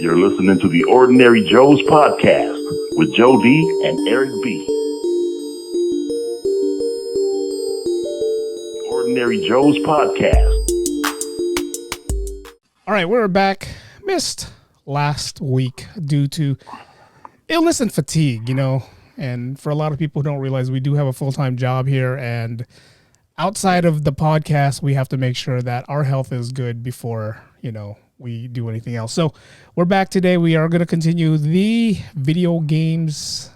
You're listening to the Ordinary Joe's podcast with Joe D and Eric B. Ordinary Joe's podcast. All right, we're back. Missed last week due to illness and fatigue, and for a lot of people who don't realize, we do have a full-time job here, and outside of the podcast, we have to make sure that our health is good before, we do anything else. So we're back today. We are going to continue the video games.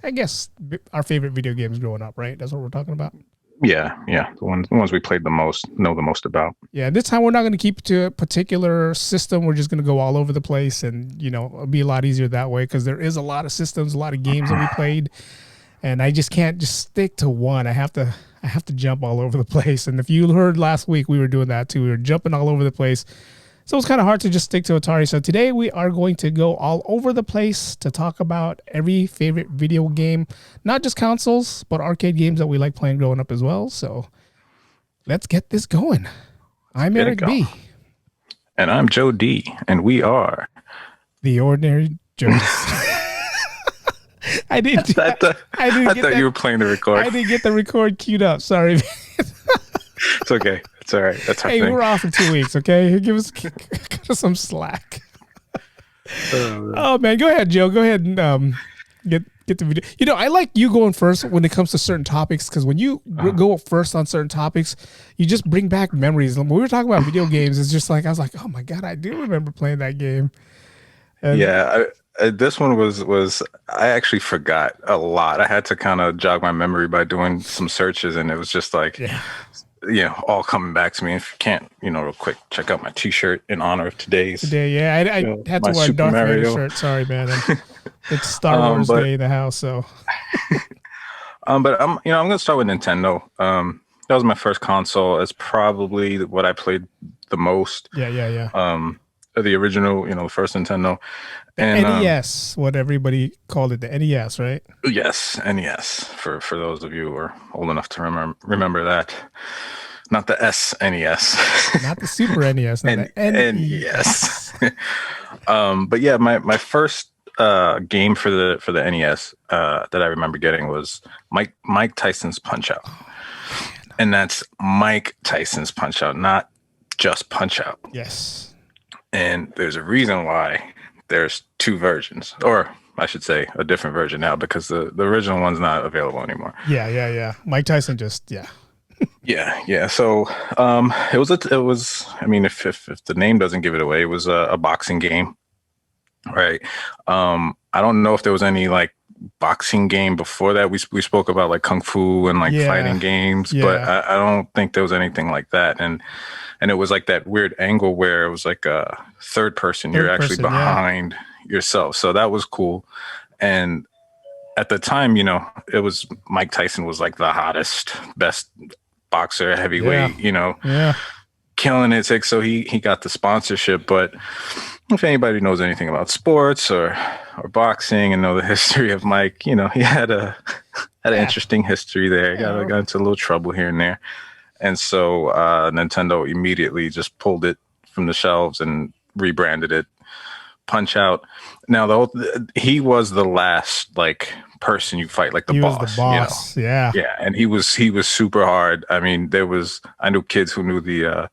I guess our favorite video games growing up, right? That's what we're talking about. Yeah. The ones we played the most, know the most about. Yeah, this time we're not going to keep to a particular system. We're just going to go all over the place, and it'll be a lot easier that way because there is a lot of systems, a lot of games that we played, and I just can't just stick to one. I have to jump all over the place. And if you heard last week, we were doing that too. We were jumping all over the place. So it's kind of hard to just stick to Atari. So today we are going to go all over the place to talk about every favorite video game, not just consoles, but arcade games that we like playing growing up as well. So let's get this going. I'm Eric B. And I'm Joe D. And we are the Ordinary Joes. I thought you were playing the record. I didn't get the record queued up. Sorry. It's okay. It's all right. That's our thing. We're off for 2 weeks, okay? Give us some slack. Oh, man. Go ahead, Joe. Go ahead and get the video. I like you going first when it comes to certain topics, because when you go first on certain topics, you just bring back memories. When we were talking about video games, it's just like, I was like, oh, my God, I do remember playing that game. And this one was I actually forgot a lot. I had to kind of jog my memory by doing some searches, and it was just like, all coming back to me. If you can't, real quick, check out my T-shirt in honor of today. Yeah, I had to wear a Darth Vader shirt. Sorry, man. It's Star Wars Day in the house, so. But I'm gonna start with Nintendo. That was my first console. It's probably what I played the most. Yeah. The original, the first Nintendo. And NES, what everybody called it, the NES, right? Yes, NES. For those of you who are old enough to remember that. Not the SNES. Not the Super NES, not the NES. But yeah, my first game for the NES that I remember getting was Mike Tyson's Punch-Out. And that's Mike Tyson's Punch-Out, not just Punch-Out. Yes. And there's a reason why there's two versions, or I should say a different version now, because the original one's not available anymore. Yeah. Mike Tyson just, Yeah. So it was. I mean, if the name doesn't give it away, it was a boxing game, right? I don't know if there was any like boxing game before that. We spoke about like kung fu and like fighting games, but I don't think there was anything like that. And it was like that weird angle where it was like a third person. You're actually behind yourself. So that was cool. And at the time, it was Mike Tyson was like the hottest, best boxer, heavyweight, killing it. So he got the sponsorship. But if anybody knows anything about sports or boxing and know the history of Mike, he had an interesting history there. Got into a little trouble here and there. And so Nintendo immediately just pulled it from the shelves and rebranded it Punch-Out. Now, he was the last like person you fight, like the boss. Was the boss. Yeah. And he was super hard. I mean, I knew kids who knew the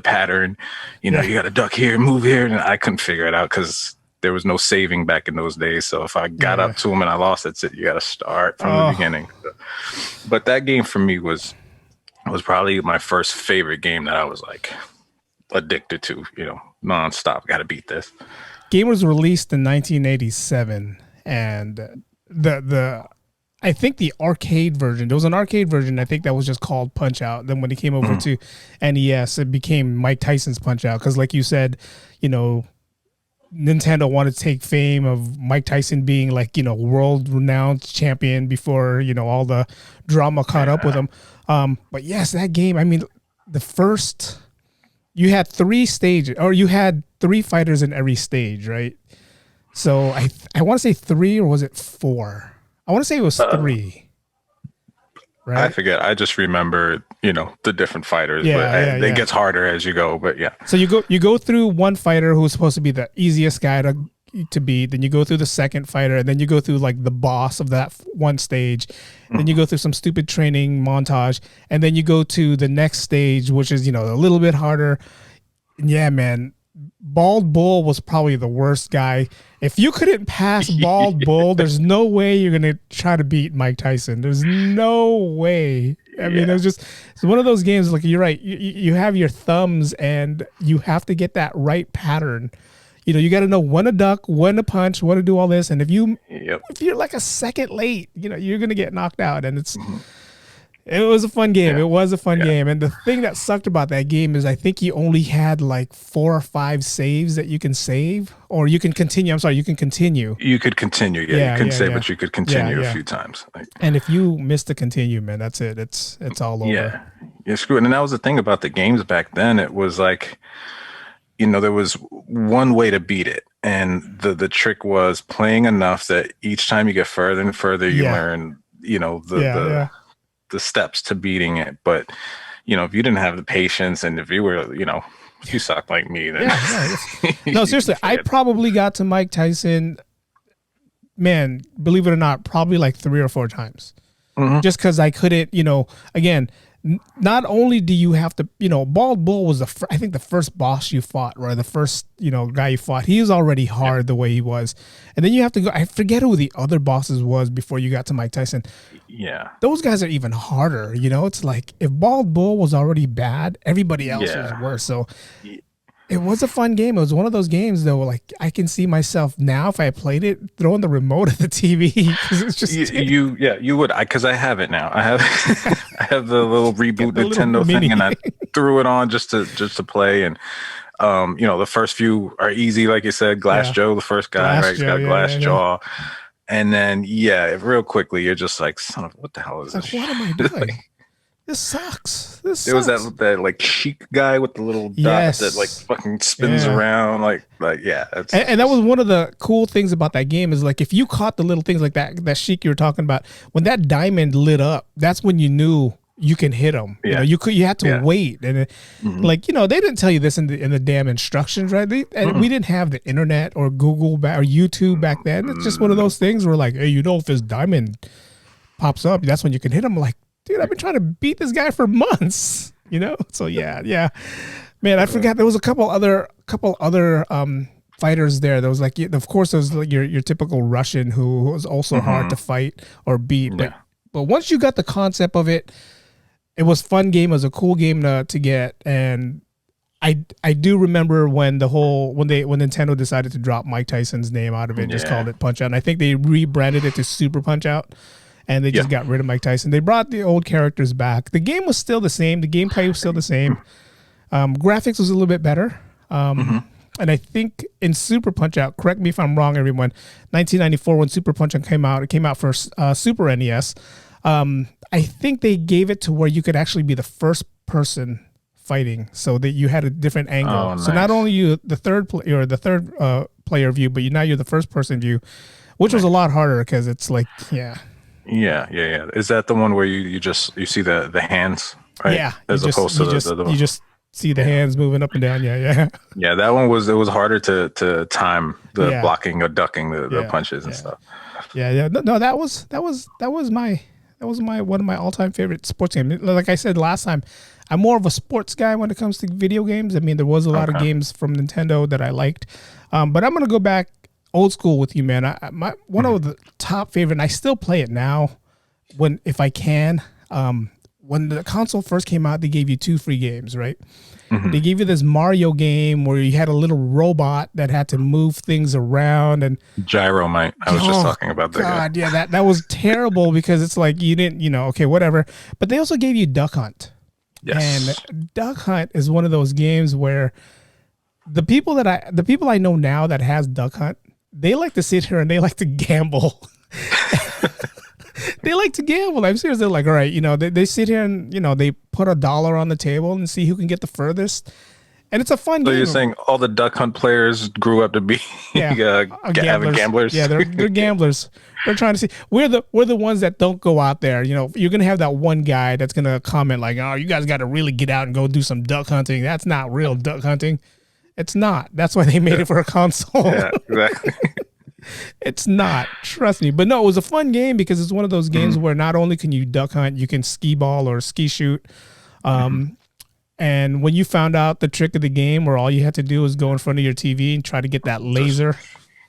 pattern. You got to duck here, move here, and I couldn't figure it out because there was no saving back in those days. So if I got up to him and I lost, that's it. You got to start from the beginning. But that game for me was probably my first favorite game that I was like addicted to, nonstop. Got to beat this. Game was released in 1987, and I think the arcade version, there was an arcade version, I think that was just called Punch-Out. Then when it came over to NES, it became Mike Tyson's Punch-Out. Because like you said, Nintendo wanted to take fame of Mike Tyson being like, world-renowned champion before, all the drama caught up with him. But yes, that game, I mean, the first, you had 3 stages, or you had 3 fighters in every stage, right? So I want to say 3, or was it 4? I want to say it was 3. I right? forget. I just remember, the different fighters, Yeah, but yeah, it yeah. gets harder as you go. But yeah. So you go through one fighter who's supposed to be the easiest guy to beat. Then you go through the second fighter, and then you go through like the boss of that one stage. Then you Mhm. go through some stupid training montage, and then you go to the next stage, which is a little bit harder. And yeah, man, Bald Bull was probably the worst guy. If you couldn't pass Bald Bull, there's no way you're gonna try to beat Mike Tyson. There's no way. I mean, it Yeah. was just it's one of those games. Like you're right, you have your thumbs, and you have to get that right pattern. You got to know when to duck, when to punch, when to do all this. And if Yep. you're like a second late, you're gonna get knocked out. And Mhm. it was a fun game. Yeah. It was a fun Yeah. game. And the thing that sucked about that game is I think you only had like 4 or 5 saves that you can save, or you can continue. I'm sorry, you can continue. You could continue. Yeah. Yeah, You couldn't yeah, say, yeah. but you could continue Yeah. a few times. Like, And if you miss the continue, man, that's it. It's all over. yeah. Yeah. Screw it. And that was the thing about the games back then. It was like, there was one way to beat it. And the trick was playing enough that each time you get further and further, you Yeah. learn, Yeah, yeah. the steps to beating it. But, if you didn't have the patience, and if you were, if you sucked like me, then Yeah, no, seriously, I probably got to Mike Tyson, man, believe it or not, probably like 3 or 4 times. Mhm. Just because I couldn't, again, not only do you have to, Bald Bull was I think the first boss you fought, or the first, guy you fought. He was already hard the way he was. And then you have to go, I forget who the other bosses was before you got to Mike Tyson. Yeah. Those guys are even harder. It's like if Bald Bull was already bad, everybody else was Yeah. worse. So it was a fun game. It was one of those games though. Like I can see myself now if I played it throwing the remote at the TV because it's just You would, because I have it now. I have I have the little reboot the little Nintendo mini. thing, and I threw it on just to play. And the first few are easy, like you said. Glass Yeah. Joe, the first guy, Glass right? He's Joe, got yeah, glass yeah, yeah. jaw, and then real quickly, you're just like, son of, what the hell is Like, this? what am I doing? This sucks. This There was sucks. that like chic guy with the little dot Yes. that like fucking spins Yeah. around, like yeah. And that was one of the cool things about that game is like if you caught the little things like that chic you were talking about, when that diamond lit up, that's when you knew you can hit them. Yeah. You had to Yeah. wait, and they didn't tell you this in the damn instructions, right? And we didn't have the internet or Google or YouTube back then. It's just one of those things where like, hey, if this diamond pops up, that's when you can hit them. Like, dude, I've been trying to beat this guy for months. So yeah. Man, I forgot there was a couple other fighters there. There was like, of course, there was like your typical Russian who was also hard to fight or beat. Yeah. But once you got the concept of it, it was a fun game. It was a cool game to get. And I do remember when Nintendo decided to drop Mike Tyson's name out of it, just Yeah. called it Punch Out. And I think they rebranded it to Super Punch Out. And they just got rid of Mike Tyson. They brought the old characters back. The game was still the same. The gameplay was still the same. Graphics was a little bit better. And I think in Super Punch Out, correct me if I'm wrong, everyone, 1994 when Super Punch Out came out, it came out for Super NES. I think they gave it to where you could actually be the first person fighting, so that you had a different angle. Oh, So not nice. only you the third player view, but now you're the first person view, which was a lot harder because it's like Yeah. Is that the one where you see the hands, right? Yeah, As opposed to the you just see the hands moving up and down. Yeah. yeah, that one was harder to time the Yeah. blocking or ducking the Yeah, punches and yeah. stuff. Yeah. No, that was my one of my all-time favorite sports games. Like I said last time, I'm more of a sports guy when it comes to video games. I mean, there was a lot of games from Nintendo that I liked, but I'm gonna go back old school with you, man. One of the top favorite, and I still play it now if I can. When the console first came out, they gave you 2 free games, right? They gave you this Mario game where you had a little robot that had to move things around, and Gyro, mate. I was just talking about that. God, yeah, that was terrible because it's like you didn't, okay, whatever. But they also gave you Duck Hunt. Yes. And Duck Hunt is one of those games where the people I know now that has Duck Hunt, they like to sit here and they like to gamble. They like to gamble. I'm serious. They're like, all right, they sit here and, they put $1 on the table and see who can get the furthest. and it's a fun So game. you're saying all the Duck Hunt players grew up to be avid gamblers? Yeah, they're gamblers. They're trying to see. We're the ones that don't go out there. You know, you're gonna have that one guy that's gonna comment like, "Oh, you guys got to really get out and go do some duck hunting." That's not real duck hunting. It's not. That's why they made it for a console. Yeah, exactly. It's not. Trust me. But no, it was a fun game because it's one of those games where not only can you duck hunt, you can ski ball or ski shoot. And when you found out the trick of the game where all you had to do was go in front of your TV and try to get that laser.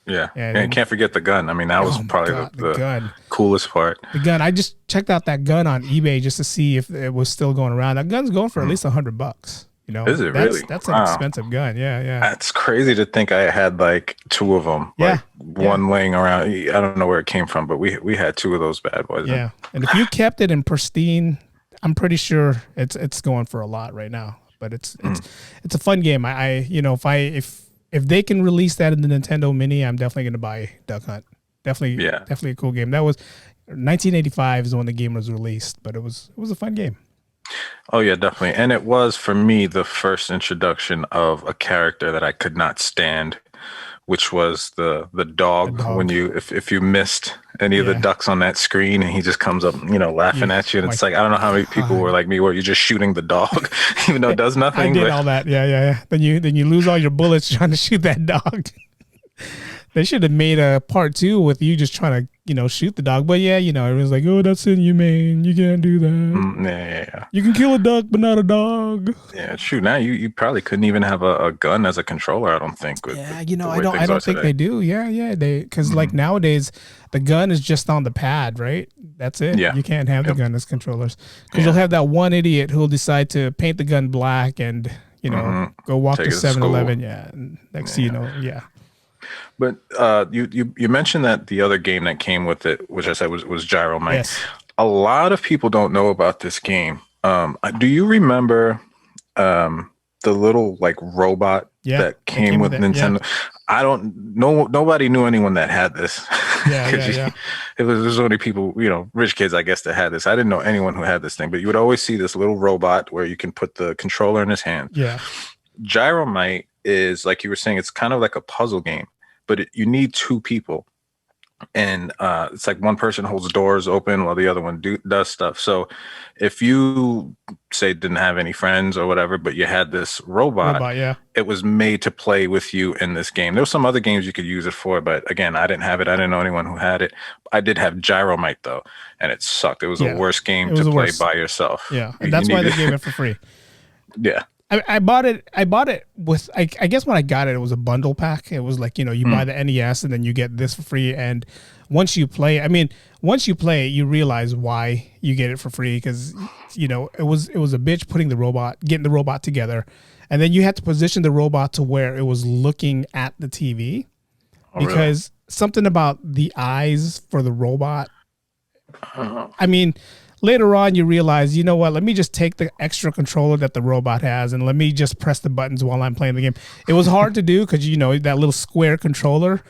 Yeah. And can't forget the gun. I mean, that was probably the gun. Coolest part. The gun. I just checked out that gun on eBay just to see if it was still going around. That gun's going for at least $100. You know, is it really? That's an expensive gun. Yeah, yeah. That's crazy to think I had like two of them. Yeah. Like one laying around. I don't know where it came from, but we had two of those bad boys. Yeah. And if you kept it in pristine, I'm pretty sure it's going for a lot right now. But it's a fun game. If they can release that in the Nintendo Mini, I'm definitely going to buy Duck Hunt. Definitely a cool game. That was 1985 is when the game was released, but it was a fun game. Oh yeah, definitely. And it was for me the first introduction of a character that I could not stand, which was the dog. When if you missed any of the ducks on that screen and he just comes up, laughing at you, and it's like I don't know how many people were like me where you're just shooting the dog even though it does nothing. I did all that. Yeah. Then you lose all your bullets trying to shoot that dog. They should have made a part 2 with you just trying to, shoot the dog. But yeah, everyone's like, "Oh, that's inhumane. You can't do that." Yeah. You can kill a duck, but not a dog. Yeah, shoot. Now you probably couldn't even have a gun as a controller. I don't think. I don't think they do. Yeah. Because like nowadays, the gun is just on the pad, right? That's it. Yeah. You can't have the gun as controllers because you'll have that one idiot who'll decide to paint the gun black and go walk to 7-Eleven. Yeah. And next thing you know, yeah. But you mentioned that the other game that came with it, which I said was Gyro Mike. Yes. A lot of people don't know about this game. Do you remember the little like robot that came with Nintendo? Yeah. I don't know. Nobody knew anyone that had this. Yeah. There's only people, rich kids, I guess, that had this. I didn't know anyone who had this thing, but you would always see this little robot where you can put the controller in his hand. Yeah. Gyromite is, like you were saying, it's kind of like a puzzle game, but you need two people. And it's like one person holds doors open while the other one does stuff. So if you say didn't have any friends or whatever, but you had this robot, it was made to play with you in this game. There were some other games you could use it for, but again, I didn't have it. I didn't know anyone who had it. I did have Gyromite though, and it sucked. It was the worst game to play by yourself. Yeah, and that's why they gave it for free. Yeah. I bought it with, I guess when I got it, it was a bundle pack. It was like, you buy the NES and then you get this for free. And once you play, you realize why you get it for free. Cause it was a bitch getting the robot together. And then you had to position the robot to where it was looking at the TV because something about the eyes for the robot. Later on, you realize, let me just take the extra controller that the robot has and let me just press the buttons while I'm playing the game. It was hard to do because, that little square controller.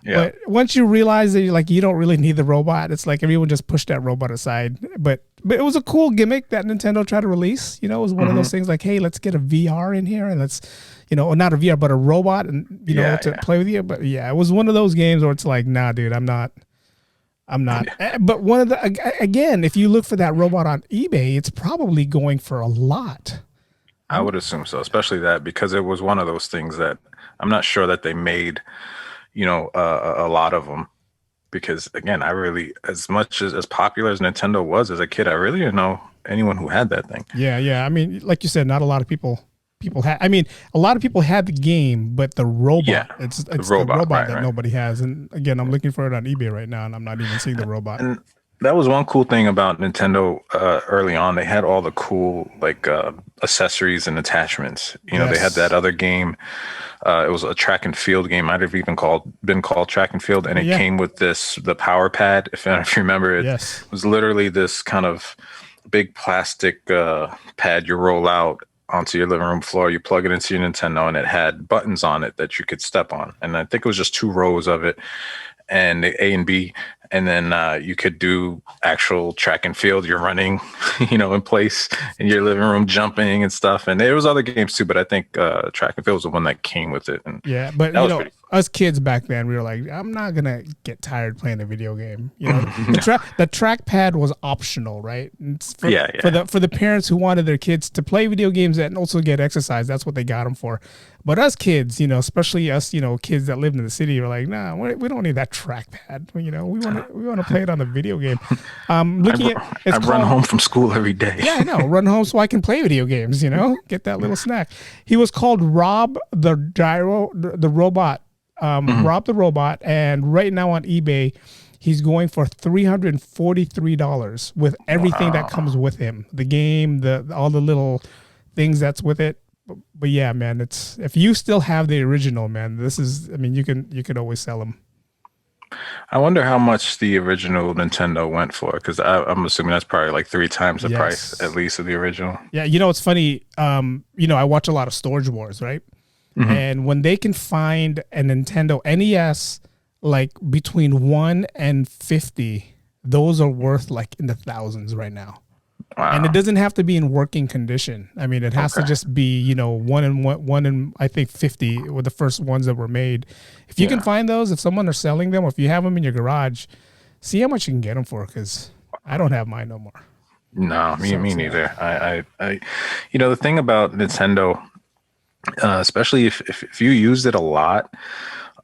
Yeah. But once you realize that you don't really need the robot, it's like everyone just pushed that robot aside. But it was a cool gimmick that Nintendo tried to release. It was one of those things like, hey, let's get a VR in here and let's, or not a VR, but a robot and, to play with you. But yeah, it was one of those games where it's like, nah, dude, I'm not. But one of again, if you look for that robot on eBay, it's probably going for a lot. I would assume so, especially that because it was one of those things that I'm not sure that they made, a lot of them. Because again, I really, as much as popular as Nintendo was as a kid, I really didn't know anyone who had that thing. Yeah. Like you said, not a lot of people had. A lot of people had the game, but the robot, it's the robot that nobody has. And again, I'm looking for it on eBay right now, and I'm not even seeing the robot. And that was one cool thing about Nintendo early on. They had all the cool accessories and attachments. They had that other game. It was a track and field game. Might have even been called Track and Field, and it came with the power pad. If you remember, it was literally this kind of big plastic pad you roll out onto your living room floor. You plug it into your Nintendo, and it had buttons on it that you could step on. And I think it was just 2 rows of it, and A and B. and then you could do actual track and field. You're running, in place in your living room, jumping and stuff. And there was other games too, but I think track and field was the one that came with it. And yeah, but that was pretty fun. Us kids back then, we were like, I'm not gonna get tired playing a video game. The trackpad was optional, right? For the parents who wanted their kids to play video games and also get exercise, that's what they got them for. But us kids, especially us, kids that lived in the city, were like, nah, we don't need that trackpad. We want to play it on the video game. I run home from school every day. Yeah, I know. Run home so I can play video games. Get that little snack. He was called Rob the Robot. Rob the Robot, and right now on eBay, he's going for $343 with everything that comes with him. The game, all the little things that's with it. But yeah, man, if you still have the original, man, you could always sell them. I wonder how much the original Nintendo went for, because I'm assuming that's probably like 3 times the price at least of the original. Yeah, it's funny. I watch a lot of Storage Wars, right? Mm-hmm. And when they can find a Nintendo NES like between 1 and 50, those are worth like in the thousands right now. Wow. And it doesn't have to be in working condition. I mean, it has to just be, 1 and I think 50 were the first ones that were made. If you can find those, if someone are selling them, or if you have them in your garage, see how much you can get them for, because I don't have mine no more. No, me neither. I the thing about Nintendo, especially if you used it a lot,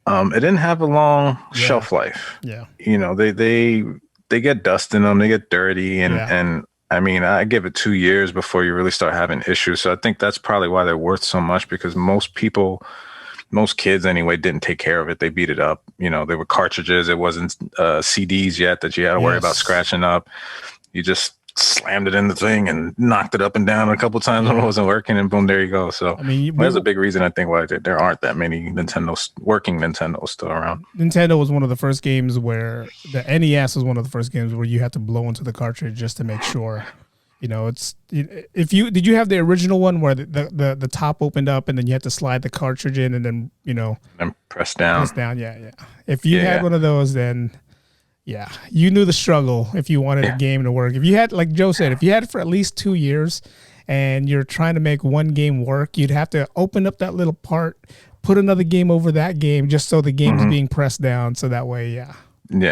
it didn't have a long shelf life. Yeah. They get dust in them, they get dirty, and I mean, I give it 2 years before you really start having issues. So I think that's probably why they're worth so much, because most kids anyway, didn't take care of it. They beat it up. They were cartridges. It wasn't CDs yet that you had to worry about scratching up. You just slammed it in the thing and knocked it up and down a couple times when it wasn't working, and boom, there you go. So there's a big reason I think why there aren't that many working Nintendos still around. Nintendo was one of the first games where the NES was one of the first games where you had to blow into the cartridge just to make sure. Did you have the original one where the top opened up and then you had to slide the cartridge in and then and press down. Yeah. If you had one of those, then yeah, you knew the struggle if you wanted a game to work. If you had, like Joe said, if you had it for at least 2 years and you're trying to make one game work, you'd have to open up that little part, put another game over that game just so the game's being pressed down. So that way,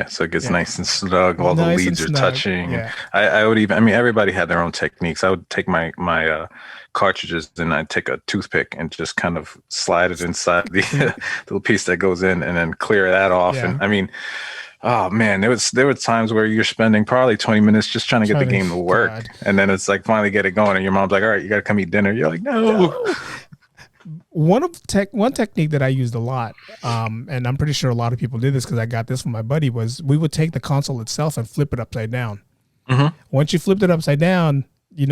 so it gets nice and snug. All the leads are touching. Yeah. I would even, everybody had their own techniques. I would take my cartridges and I'd take a toothpick and just kind of slide it inside the little piece that goes in and then clear that off. Yeah. And oh man, there were times where you're spending probably 20 minutes just trying to get the game to work. God. And then it's like finally get it going and your mom's like, all right, you got to come eat dinner. You're like, no. One technique that I used a lot, and I'm pretty sure a lot of people did this because I got this from my buddy, was we would take the console itself and flip it upside down. Mm-hmm. Once you flipped it upside down, it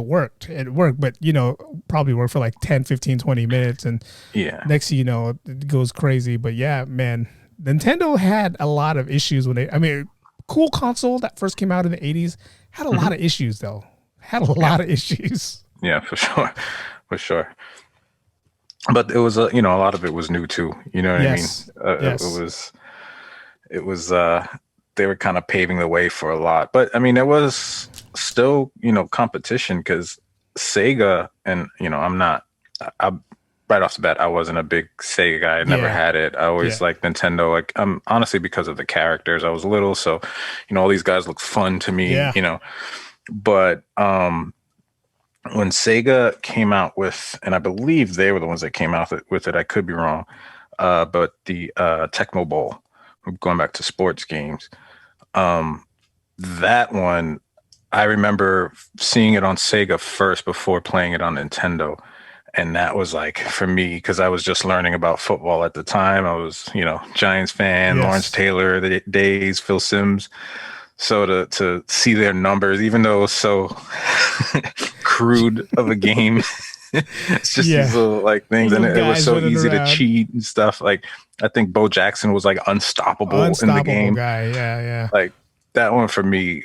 worked. It worked, but, probably worked for like 10, 15, 20 minutes. And next thing you know, it goes crazy. But yeah, man, Nintendo had a lot of issues when cool console that first came out in the 80s, had a lot of issues though. Had a lot of issues. Yeah, for sure. For sure. But it was a lot of it was new too. You know what I mean? It was they were kind of paving the way for a lot. But there was still, competition, because Sega and I'm right off the bat, I wasn't a big Sega guy. I never had it. I always liked Nintendo. Like, honestly, because of the characters. I was little, so all these guys look fun to me. Yeah. But when Sega came out with, and I believe they were the ones that came out with it. I could be wrong, but the Tecmo Bowl. Going back to sports games, that one I remember seeing it on Sega first before playing it on Nintendo. And that was like, for me, because I was just learning about football at the time. I was, Giants fan, Lawrence Taylor, the days, Phil Simms. So to see their numbers, even though it was so crude of a game, it's just these little things, and it was so easy to cheat and stuff. Like, I think Bo Jackson was like unstoppable in the game. Guy. Yeah. Like, that one for me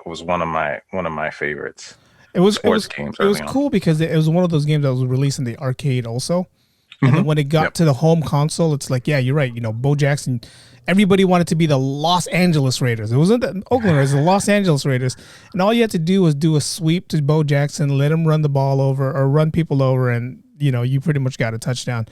was one of my favorites. It was cool because it was one of those games that was released in the arcade also. And then when it got Yep. to the home console, it's like, yeah, you're right. You know, Bo Jackson, everybody wanted to be the Los Angeles Raiders. It wasn't the Oakland Raiders, the Los Angeles Raiders. And all you had to do was do a sweep to Bo Jackson, let him run the ball over or run people over, and you know, you pretty much got a touchdown.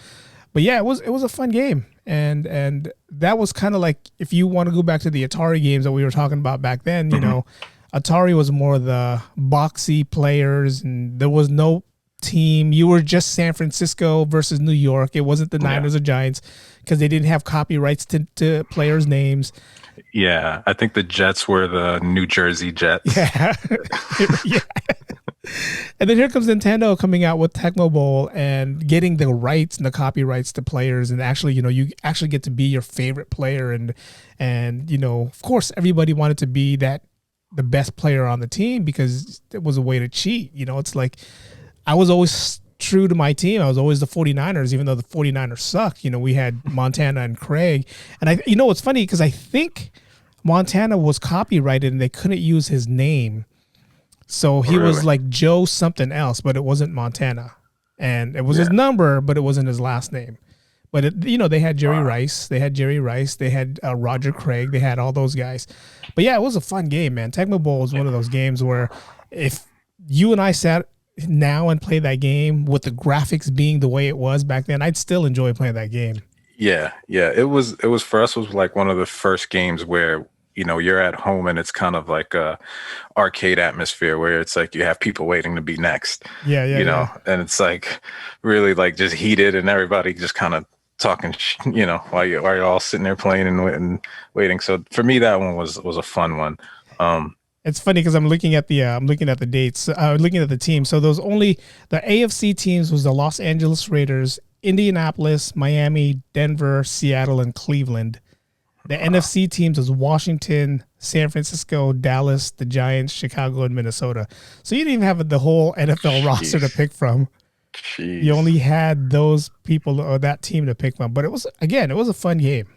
But yeah, it was a fun game. And that was kind of like, if you want to go back to the Atari games that we were talking about back then, you know, Atari was more the boxy players, and there was no team. You were just San Francisco versus New York. It wasn't the Niners or Giants because they didn't have copyrights to players' names. Yeah, I think the Jets were the New Jersey Jets. Yeah. Yeah. And then here comes Nintendo coming out with Tecmo Bowl and getting the rights and the copyrights to players, and actually, you know, you actually get to be your favorite player, and you know, of course, everybody wanted to be the best player on the team because it was a way to cheat. You know, it's like I was always true to my team. I was always the 49ers, even though the 49ers sucked. You know, we had Montana and Craig, and you know, it's funny because I think Montana was copyrighted and they couldn't use his name. So he was like Joe something else, but it wasn't Montana, and it was his number, but it wasn't his last name. But you know, they had Jerry Rice, they had Roger Craig, they had all those guys. But yeah, it was a fun game, man. Tecmo Bowl was one of those games where if you and I sat now and played that game with the graphics being the way it was back then, I'd still enjoy playing that game. Yeah. It was for us, it was like one of the first games where, you know, you're at home and it's kind of like a arcade atmosphere where it's like you have people waiting to be next. Yeah, you know, and it's like really like just heated and everybody just kind of talking, you know, while you're all sitting there playing and waiting. So for me, that one was a fun one. It's funny because I'm looking at the dates, looking at the team. So those only the AFC teams was the Los Angeles Raiders, Indianapolis, Miami, Denver, Seattle, and Cleveland. The NFC teams was Washington, San Francisco, Dallas, the Giants, Chicago, and Minnesota. So you didn't even have the whole NFL roster to pick from. Jeez. You only had those people or that team to pick from. But it was a fun game.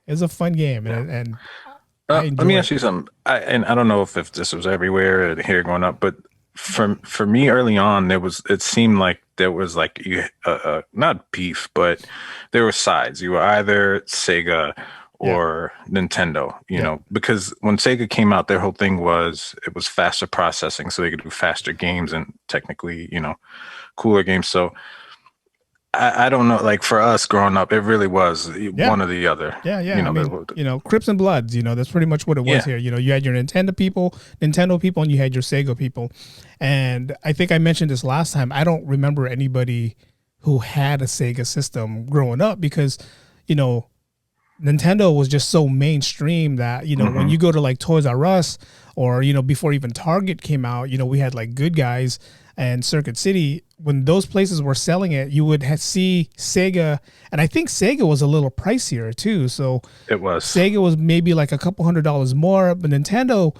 It was a fun game, and let me ask you something. I don't know if this was everywhere here growing up, but for me early on, it seemed like there was like not beef, but there were sides. You were either Sega or Nintendo, you know, because when Sega came out, their whole thing was it was faster processing, so they could do faster games and technically, you know, cooler games. So I don't know, like for us growing up, it really was one or the other. Yeah. You know, I mean, you know, Crips and Bloods, you know, that's pretty much what it was here. You know, you had your Nintendo people, and you had your Sega people. And I think I mentioned this last time. I don't remember anybody who had a Sega system growing up because, you know, Nintendo was just so mainstream that, you know, when you go to like Toys R Us or, you know, before even Target came out, you know, we had like Good Guys and Circuit City. When those places were selling it, you would see Sega, and I think Sega was a little pricier too. So it was. Sega was maybe like a couple $100 more, but Nintendo,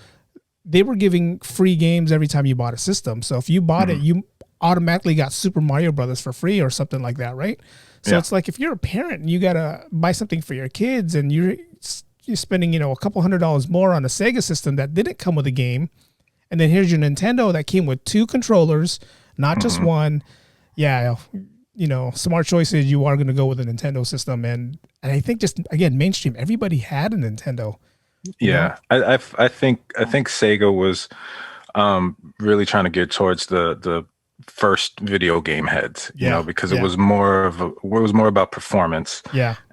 they were giving free games every time you bought a system. So if you bought it, you automatically got Super Mario Brothers for free or something like that, right? So it's like if you're a parent and you gotta buy something for your kids and you're spending, you know, a couple $100 more on a Sega system that didn't come with a game, and then here's your Nintendo that came with 2 controllers, not just one. Yeah, you know, smart choices. You are going to go with a Nintendo system, and I think just again mainstream. Everybody had a Nintendo. Yeah, I think Sega was really trying to get towards the first video game heads, you know, because it was more about performance,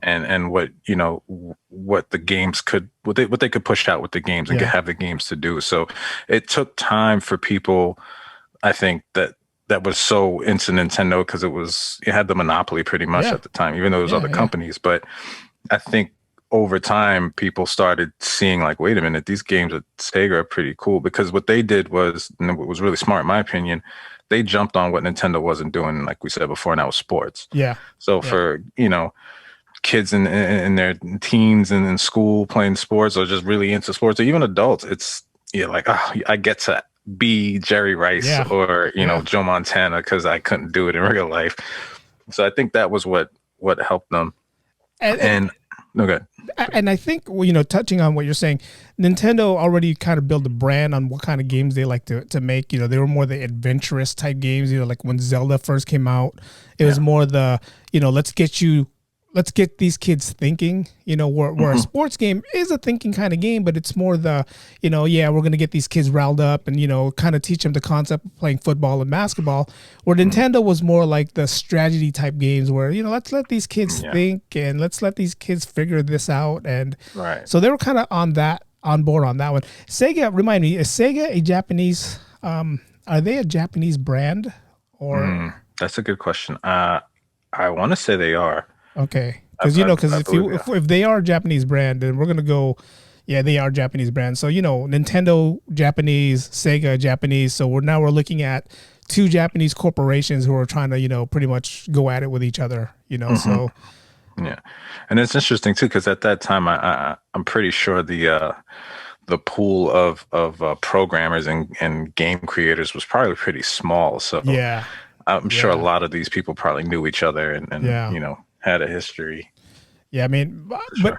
and what, you know, what the games could, what they could push out with the games and have the games to do. So it took time for people, I think, that was so into Nintendo because it had the monopoly pretty much at the time, even though there was other companies. But I think over time, people started seeing like, wait a minute, these games at Sega are pretty cool, because what they did was, and it was really smart in my opinion, they jumped on what Nintendo wasn't doing, like we said before, and that was sports. Yeah. So for, you know, kids in their teens and in school playing sports or just really into sports, or even adults, it's like, oh, I get to be Jerry Rice or, you know, Joe Montana because I couldn't do it in real life. So I think that was what helped them. And no, good. And I think, well, touching on what you're saying, Nintendo already kind of built a brand on what kind of games they like to make. They were more the adventurous type games. Like when Zelda first came out, it was more the, let's get these kids thinking. Where a sports game is a thinking kind of game, but it's more the, we're gonna get these kids riled up and kind of teach them the concept of playing football and basketball. Where Nintendo was more like the strategy type games, where let's let these kids think and let's let these kids figure this out. And so they were kind of on board on that one. Sega, remind me, is Sega a Japanese? Are they a Japanese brand or? That's a good question. I want to say they are. Okay, because if they are a Japanese brand, then we're gonna go. Yeah, they are Japanese brands. So Nintendo Japanese, Sega Japanese. So we're looking at two Japanese corporations who are trying to pretty much go at it with each other. So yeah, and it's interesting too because at that time I'm pretty sure the pool of programmers and game creators was probably pretty small. So yeah, I'm sure a lot of these people probably knew each other and had a history. Yeah, I mean,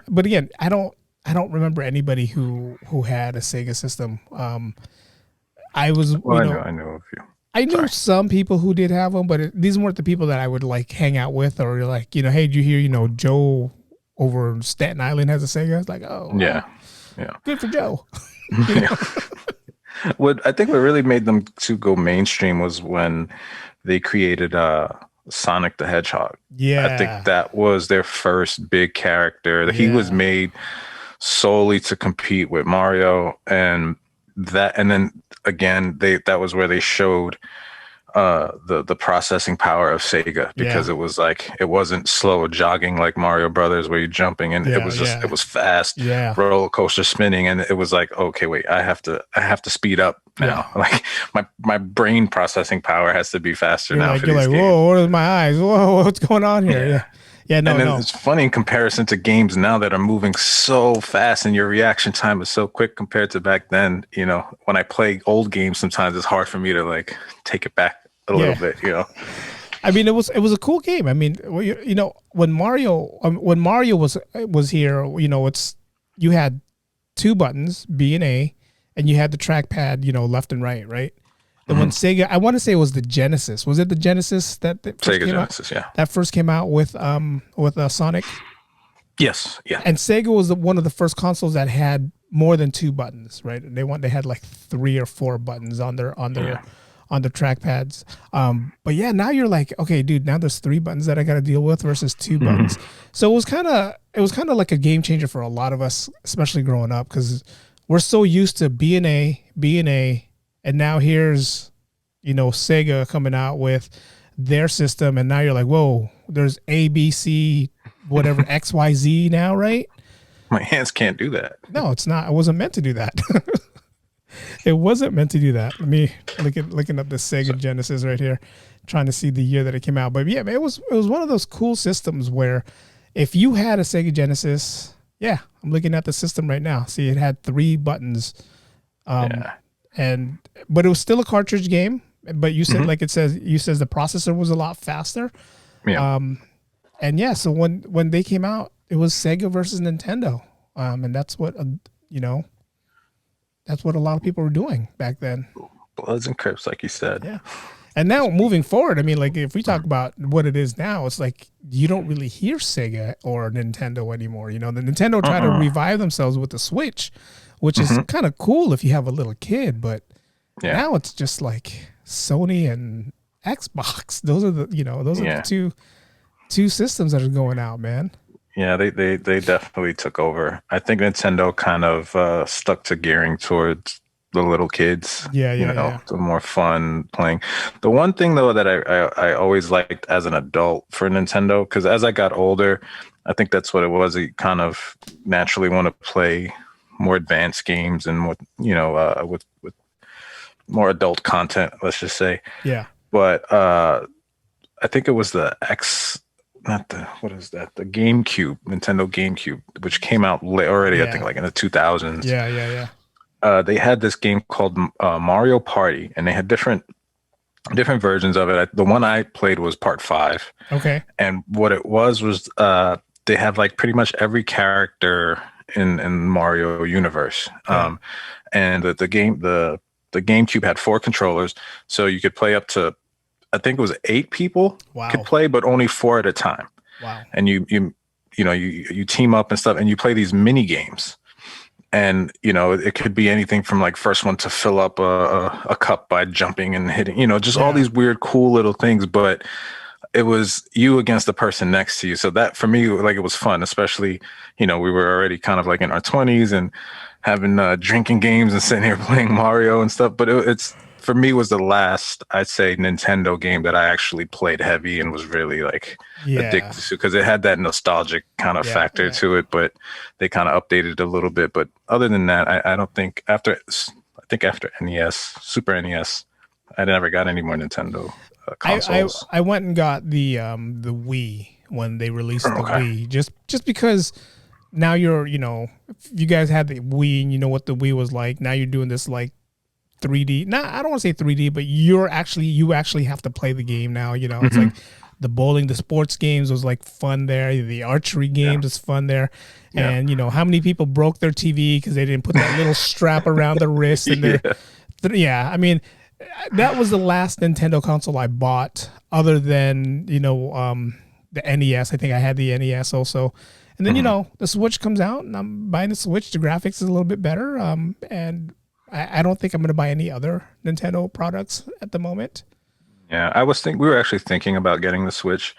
but again, I don't remember anybody who had a Sega system. I was, I know a few. I knew some people who did have them, but these weren't the people that I would like hang out with or like, hey, did you hear, Joe over in Staten Island has a Sega? It's like, oh, yeah, good for Joe. What I think what really made them to go mainstream was when they created Sonic the Hedgehog. Yeah. I think that was their first big character. Yeah. He was made solely to compete with Mario, and then again that was where they showed the processing power of Sega, because it was like it wasn't slow jogging like Mario Brothers where you're jumping and it was just it was fast roller coaster spinning, and it was like, okay, wait, I have to speed up now. Like my brain processing power has to be faster now. You're like, whoa, what are my eyes? Whoa, what's going on here? No. It's funny in comparison to games now that are moving so fast and your reaction time is so quick compared to back then. When I play old games, sometimes it's hard for me to like take it back a little bit. I mean, it was a cool game. I mean, when Mario was here, you had two buttons, B and A, and you had the trackpad, left and right. And when Sega, I want to say it was the Genesis. Was it the Genesis that Sega Genesis? Yeah, that first came out with Sonic. Yes, yeah. And Sega was one of the first consoles that had more than two buttons, right? They had like 3 or 4 buttons on their trackpads. But yeah, now you're like, okay, dude, now there's 3 buttons that I got to deal with versus 2 buttons. So it was kind of like a game changer for a lot of us, especially growing up, because we're so used to B and A. And now here's, Sega coming out with their system, and now you're like, whoa, there's A, B, C, whatever, X, Y, Z now, right? My hands can't do that. No, it's not. It wasn't meant to do that. It wasn't meant to do that. Let me looking up the Sega Genesis right here, trying to see the year that it came out. But yeah, it was one of those cool systems where if you had a Sega Genesis, I'm looking at the system right now. See, it had 3 buttons. But it was still a cartridge game. But you said, like it says, the processor was a lot faster. Yeah. So when they came out, it was Sega versus Nintendo. And that's what that's what a lot of people were doing back then. Bloods and Crips, like you said. Yeah. And now moving forward, I mean, like if we talk about what it is now, it's like you don't really hear Sega or Nintendo anymore. The Nintendo tried to revive themselves with the Switch, which is kind of cool if you have a little kid, but now it's just like Sony and Xbox. Those are the two systems that are going out, man. Yeah, they definitely took over. I think Nintendo kind of stuck to gearing towards the little kids. The more fun playing. The one thing though that I always liked as an adult for Nintendo, because as I got older, I think that's what it was. You kind of naturally want to play more advanced games and with more adult content, let's just say. Yeah. But I think it was the the GameCube, Nintendo GameCube, which came out already, I think like in the 2000s. Yeah. They had this game called Mario Party, and they had different versions of it. The one I played was part 5. Okay. And what it was they have like pretty much every character in Mario universe. And the GameCube had 4 controllers, so you could play up to, I think it was 8 people could play, but only 4 at a time. Wow. And you team up and stuff, and you play these mini games. And, it could be anything from like first one to fill up a cup by jumping and hitting, just all these weird, cool little things. But it was you against the person next to you. So that for me, like, it was fun, especially, we were already kind of like in our 20s and having drinking games and sitting here playing Mario and stuff. But it's for me was the last, I'd say, Nintendo game that I actually played heavy and was really like addicted to, because it had that nostalgic kind of factor to it, but they kind of updated it a little bit. But other than that, I don't think after NES, Super NES, I never got any more Nintendo consoles. I went and got the Wii when they released the Wii, just because now you're, if you guys had the Wii and you know what the Wii was like, now you're doing this like 3D. Nah, I don't want to say 3D, but you actually have to play the game now. It's like the bowling, the sports games was like fun there. The archery games is fun there. Yeah. And how many people broke their TV because they didn't put that little strap around the wrist and I mean, that was the last Nintendo console I bought, other than the NES. I think I had the NES also. And then the Switch comes out, and I'm buying the Switch. The graphics is a little bit better, and I don't think I'm going to buy any other Nintendo products at the moment. Yeah, we were actually thinking about getting the Switch,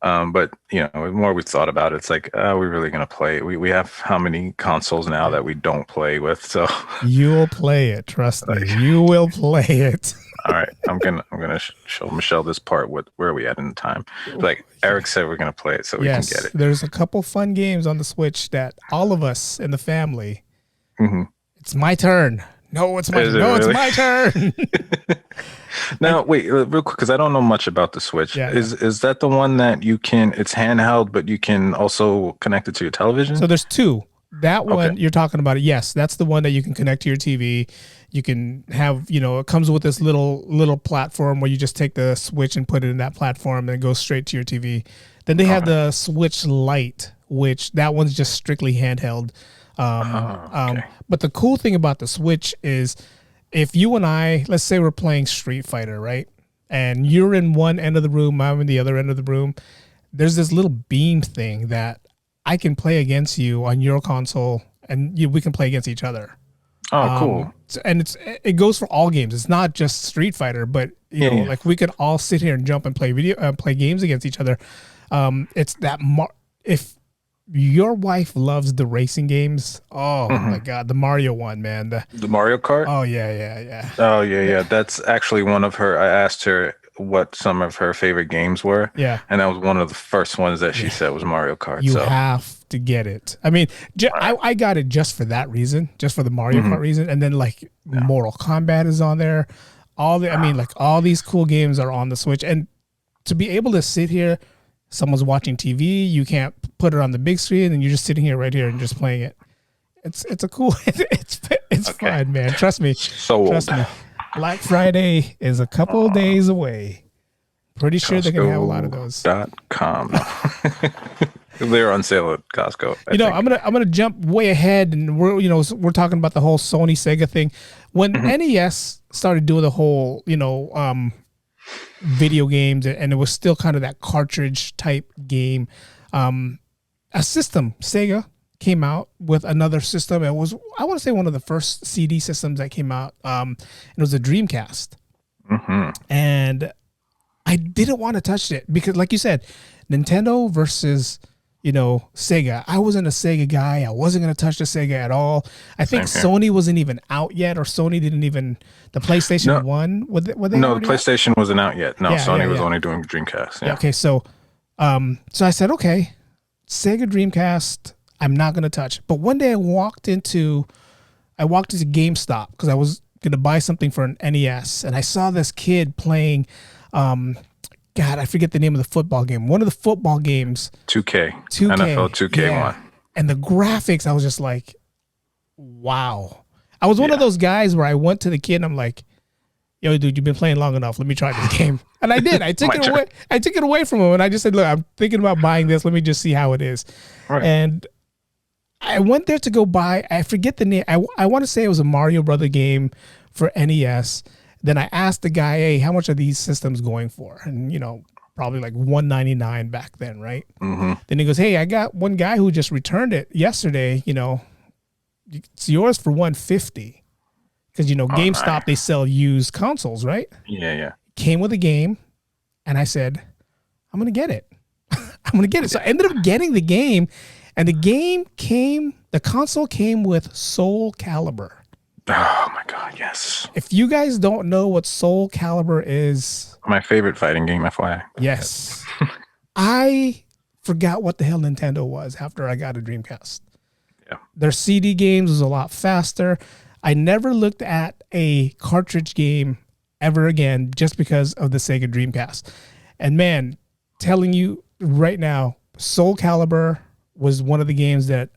but the more we thought about it, it's like, are we really going to play? We have how many consoles now that we don't play with? So you'll play it, trust me. You will play it. All right, I'm gonna show Michelle this part. Where are we at in time? Like Eric said, we're gonna play it so we can get it. There's a couple fun games on the Switch that all of us in the family. It's my turn. No, it's my turn. No, it's my turn. Now, wait, real quick, because I don't know much about the Switch. Is that the one that you can? It's handheld, but you can also connect it to your television. So there's 2. That one you're talking about. Yes, that's the one that you can connect to your TV. You can have, it comes with this little platform where you just take the Switch and put it in that platform and it goes straight to your TV. Then they have the Switch Lite, which that one's just strictly handheld. But the cool thing about the Switch is, if you and I, let's say we're playing Street Fighter, right? And you're in one end of the room, I'm in the other end of the room. There's this little beam thing that I can play against you on your console, and we can play against each other. Oh, cool. And it goes for all games. It's not just Street Fighter, but like we could all sit here and jump and play games against each other. It's that if your wife loves the racing games, my God, the Mario one, man. The Mario Kart? Oh, yeah. Oh, yeah. That's actually one of her. I asked her what some of her favorite games were. Yeah. And that was one of the first ones that she said was Mario Kart. You have to get it. I mean, I got it just for that reason, just for the Mario Kart reason. And then like Mortal Kombat is on there. All these cool games are on the Switch. And to be able to sit here, someone's watching TV, you can't put it on the big screen, and you're just sitting here right here and just playing it. It's a cool, it's fun, man. Trust me. Trust me. Black Friday is a couple days away. Pretty sure they're gonna have a lot of those. .com. They're on sale at Costco. I'm gonna jump way ahead, and we're talking about the whole Sony Sega thing. When NES started doing the whole video games, and it was still kind of that cartridge type game, a system, Sega came out with another system. It was, I want to say, one of the first CD systems that came out. It was a Dreamcast. And I didn't want to touch it because, like you said, Nintendo versus Sega. I wasn't a Sega guy. I wasn't going to touch the Sega at all. I think Sony wasn't even out yet, or Sony didn't even, the PlayStation 1, were they no, the PlayStation wasn't out yet. No, Sony was only doing Dreamcast. Yeah. Okay, so I said, okay, Sega Dreamcast, I'm not going to touch. But one day I walked into GameStop because I was going to buy something for an NES, and I saw this kid playing, God, I forget the name of the football game. One of the football games. 2K. NFL 2K1. And the graphics, I was just like, wow. I was one of those guys where I went to the kid and I'm like, yo, dude, you've been playing long enough. Let me try this game. And I did. I took My it turn. away. I took it away from him, and I just said, look, I'm thinking about buying this. Let me just see how it is. Right. And I went there to go buy, I forget the name. I want to say it was a Mario Brother game for NES. Then I asked the guy, hey, how much are these systems going for? And, you know, probably like $199 back then, right? Mm-hmm. Then he goes, hey, I got one guy who just returned it yesterday. You know, it's yours for $150. Because, you know, GameStop, nice. they sell used consoles, right? Yeah. Came with a game. And I said, I'm going to get it. I'm going to get it. So I ended up getting the game. And the console came with Soul Calibur. Oh my God, yes. If you guys don't know what Soul Calibur is, My favorite fighting game, FYI. yes. I forgot what the hell Nintendo was after I got a Dreamcast. Yeah. Their CD games was a lot faster. I never looked at a cartridge game ever again just because of the Sega Dreamcast. And man, telling you right now, Soul Calibur was one of the games that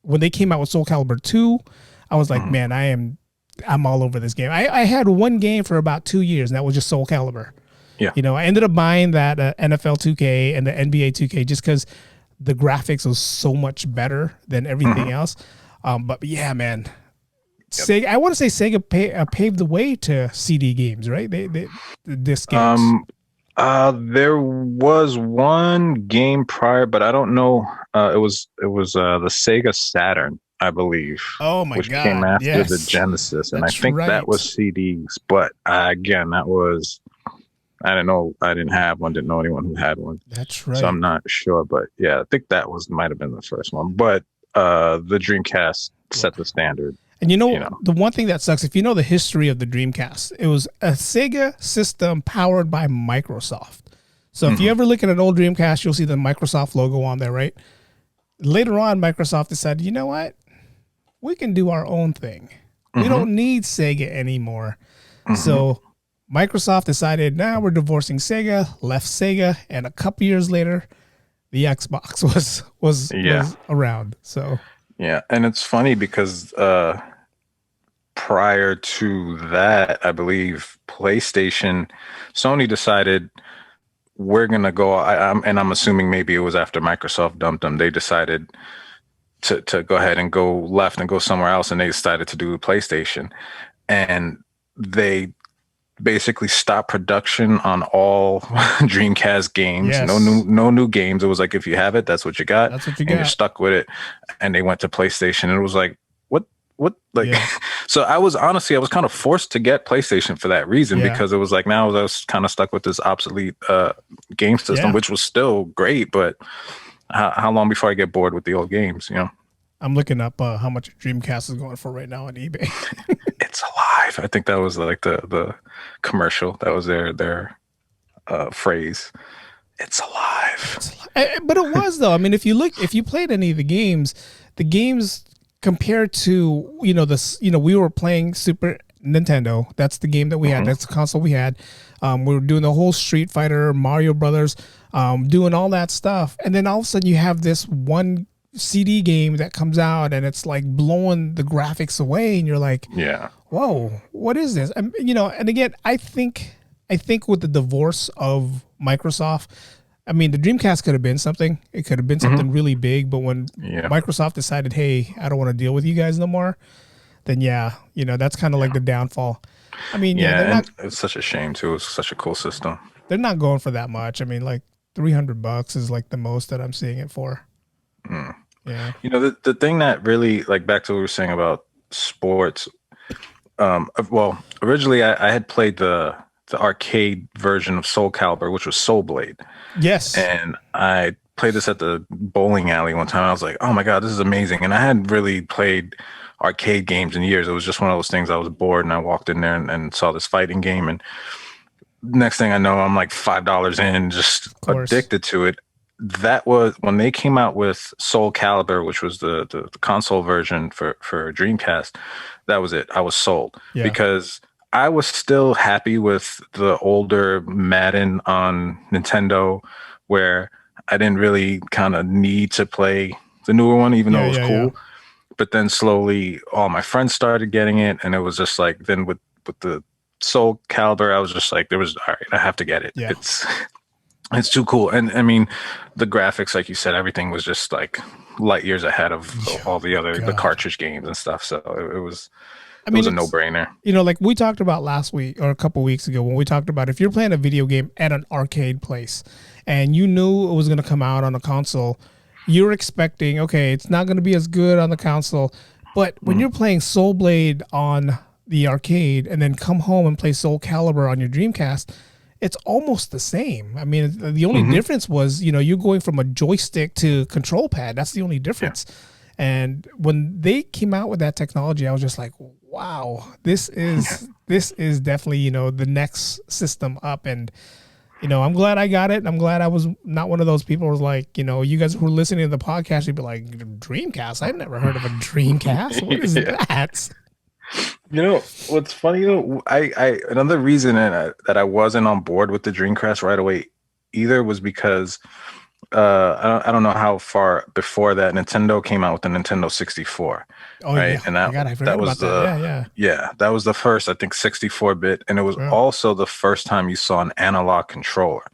when they came out with Soul Calibur 2, I was like, man, I'm all over this game. I had one game for about 2 years, and that was just Soul Calibur. Yeah. You know, I ended up buying that NFL 2K and the NBA 2K just because the graphics was so much better than everything else. But yeah, man, Sega, I want to say Sega paved the way to CD games, right? The disc games. There was one game prior, but I don't know. It was the Sega Saturn, I believe. Oh my which God! came after yes. the Genesis, and That's I think right. that was CDs. But again, that was I didn't know. I didn't have one. Didn't know anyone who had one. That's right. So I'm not sure, but yeah, I think that might have been the first one. But the Dreamcast set the standard. And you know, the one thing that sucks, if you know the history of the Dreamcast, it was a Sega system powered by Microsoft. So if you ever look at an old Dreamcast, you'll see the Microsoft logo on there, right? Later on, Microsoft decided, you know what? We can do our own thing. We don't need Sega anymore. So Microsoft decided, now we're divorcing Sega, left Sega, and a couple years later, the Xbox was around. So yeah, and it's funny because prior to that, I believe Sony decided we're gonna go. I'm assuming maybe it was after Microsoft dumped them. They decided to go ahead and go left and go somewhere else, and they decided to do PlayStation, and they basically stopped production on all Dreamcast games. Yes. No new games. It was like, if you have it, that's what you got. That's what you and got. You're stuck with it. And they went to PlayStation, and it was like, what? Like, Yeah. So I was kind of forced to get PlayStation for that reason, because it was like, now I was kind of stuck with this obsolete game system, which was still great, but how long before I get bored with the old games, you know? I'm looking up how much a Dreamcast is going for right now on eBay. It's alive. I think that was like the commercial. That was their phrase. It's alive. But it was, though. I mean, if you played any of the games compared to, we were playing Super Nintendo. That's the game that we had. That's the console we had. We were doing the whole Street Fighter, Mario Brothers, doing all that stuff. And then all of a sudden you have this one CD game that comes out and it's like blowing the graphics away. And you're like, whoa, what is this? And again, I think with the divorce of Microsoft, I mean, the Dreamcast could have been something. It could have been something really big. But when Microsoft decided, hey, I don't want to deal with you guys no more, then that's kind of like the downfall. I mean, it's such a shame too. It's such a cool system. They're not going for that much. I mean, like $300 is like the most that I'm seeing it for. Yeah. The thing that really, like, back to what we were saying about sports. Well, originally I had played the arcade version of Soul Calibur, which was Soul Blade. Yes. And I played this at the bowling alley one time. I was like, oh my God, this is amazing. And I hadn't really played arcade games in years. It was just one of those things. I was bored and I walked in there and saw this fighting game. And next thing I know, I'm like $5 in, just addicted to it. That was when they came out with Soul Calibur, which was the console version for Dreamcast. That was it. I was sold because I was still happy with the older Madden on Nintendo, where I didn't really kind of need to play the newer one, even though it was cool. Yeah. But then slowly all my friends started getting it, and it was just like, then with the Soul Calibur, I was just like, all right, I have to get it. Yeah. It's too cool. And I mean, the graphics, like you said, everything was just like light years ahead of all the other the cartridge games and stuff. So it was a no-brainer. Like we talked about last week or a couple weeks ago when we talked about if you're playing a video game at an arcade place and you knew it was going to come out on a console, you're expecting, okay, it's not going to be as good on the console. But when you're playing Soul Blade on the arcade and then come home and play Soul Calibur on your Dreamcast, it's almost the same. I mean, the only difference was, you're going from a joystick to control pad. That's the only difference. Yeah. And when they came out with that technology, I was just like, wow, this is definitely, the next system up. And, I'm glad I got it. And I'm glad I was not one of those people who was like, you guys who are listening to the podcast, you'd be like, Dreamcast? I've never heard of a Dreamcast. What is that? What's funny, I another reason that I wasn't on board with the Dreamcast right away either was because I don't know how far before that Nintendo came out with the Nintendo 64. Oh, right? Yeah. And that was that was the first, I think, 64-bit, and it was also the first time you saw an analog controller.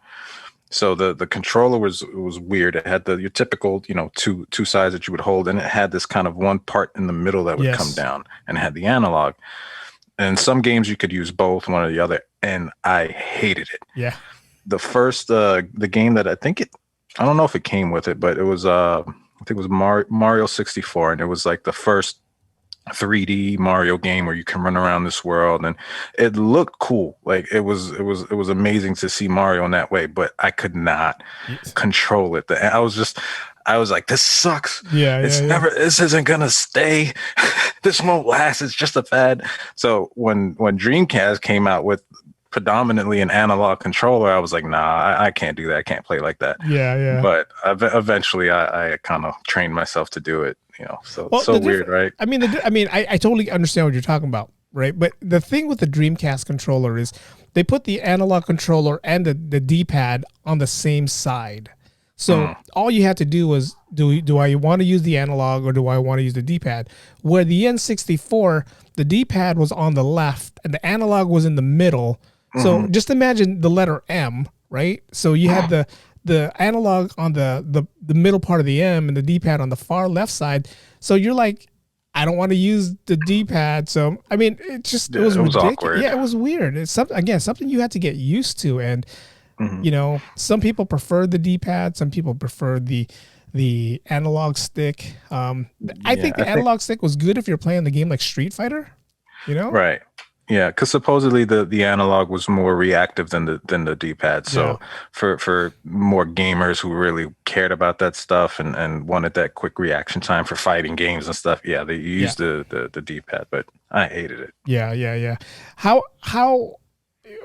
So the controller was weird. It had your typical, two sides that you would hold, and it had this kind of one part in the middle that would come down, and it had the analog. And some games you could use both, one or the other, and I hated it. Yeah. The first the game that I don't know if it came with it, but it was I think it was Mario 64, and it was like the first 3D Mario game where you can run around this world, and it looked cool. Like it was amazing to see Mario in that way, but I could not control it. I was like, this sucks. This isn't gonna stay. This won't last. It's just a fad. So when Dreamcast came out with predominantly an analog controller, I was like, nah, I can't do that. I can't play like that. Yeah. But eventually I kind of trained myself to do it, so it's so weird, right? I mean, I totally understand what you're talking about, right? But the thing with the Dreamcast controller is they put the analog controller and the D-pad on the same side. So all you had to do was, do I want to use the analog or do I want to use the D-pad? Where the N64, the D-pad was on the left and the analog was in the middle. So just imagine the letter M, right? So you had the analog on the middle part of the M and the D-pad on the far left side. So you're like, I don't want to use the D-pad. So, I mean, it was ridiculous. Awkward. Yeah, it was weird. It's something you had to get used to. And, some people prefer the D-pad. Some people prefer the analog stick. I think the analog stick was good if you're playing the game like Street Fighter, Right. Yeah, because supposedly the analog was more reactive than the D-pad. So for more gamers who really cared about that stuff and wanted that quick reaction time for fighting games and stuff, they used the D-pad, but I hated it. Yeah. How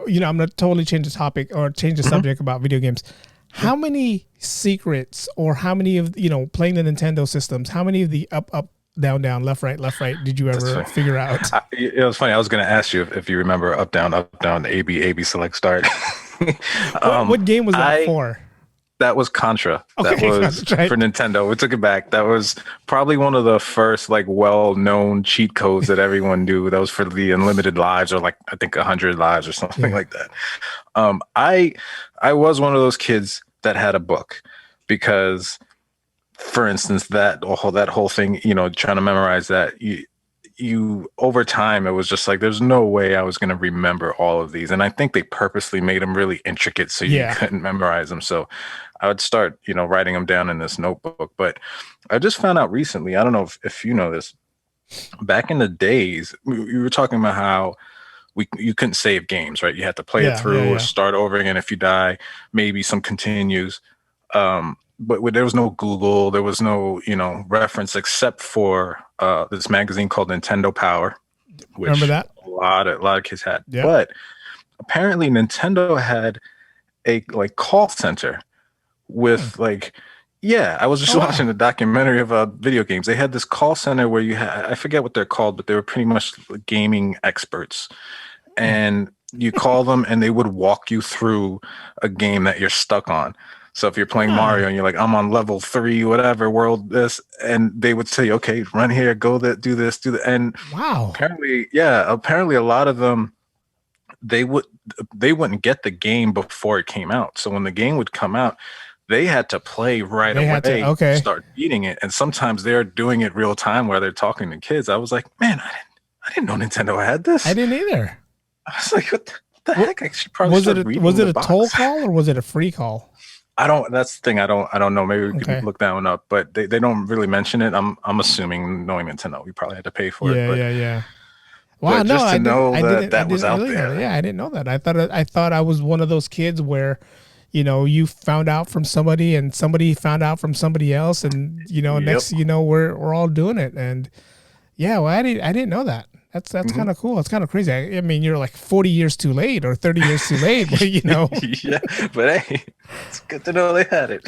I'm gonna totally change the topic or change the subject about video games. How many secrets or how many of playing the Nintendo systems? How many of the up down left right did you ever figure out? It was funny. I was going to ask you if you remember up down A B select start. What game was that for? That was Contra. Okay, that was for Nintendo. We took it back. That was probably one of the first well-known cheat codes that everyone knew. That was for the unlimited lives, or I think 100 lives or something like that. I was one of those kids that had a book because, for instance, that whole thing, trying to memorize that, you over time, it was just like, there's no way I was going to remember all of these. And I think they purposely made them really intricate so you couldn't memorize them. So I would start, writing them down in this notebook. But I just found out recently, I don't know if you know this, back in the days, we were talking about how you couldn't save games, right? You had to play it through or start over again. If you die, maybe some continues. But there was no Google, there was no, reference except for this magazine called Nintendo Power, which remember that? a lot of kids had. Yeah. But apparently Nintendo had a call center with I was just watching a documentary about video games. They had this call center where you had, I forget what they're called, but they were pretty much gaming experts. And you call them and they would walk you through a game that you're stuck on. So if you're playing Mario and you're like, I'm on level 3, whatever, world this, and they would say, okay, run here, go that, do this, do that. And wow. Apparently a lot of them, they wouldn't get the game before it came out. So when the game would come out, they had to play right away to start beating it. And sometimes they're doing it real time while they're talking to kids. I was like, man, I didn't know Nintendo had this. I didn't either. I was like, what the heck? I should probably was it a toll call or was it a free call? That's the thing. I don't know. Maybe we could look that one up, but they don't really mention it. I'm assuming, knowing Nintendo, we probably had to pay for it. Yeah. Wow, no, I know that was out there. Yeah, I didn't know that. I thought I was one of those kids where, you found out from somebody and somebody found out from somebody else, and next we're all doing it. And yeah, well, I didn't know that. That's kind of cool. It's kind of crazy. I mean, you're like 40 years too late or 30 years too late, but yeah, but hey, it's good to know they had it.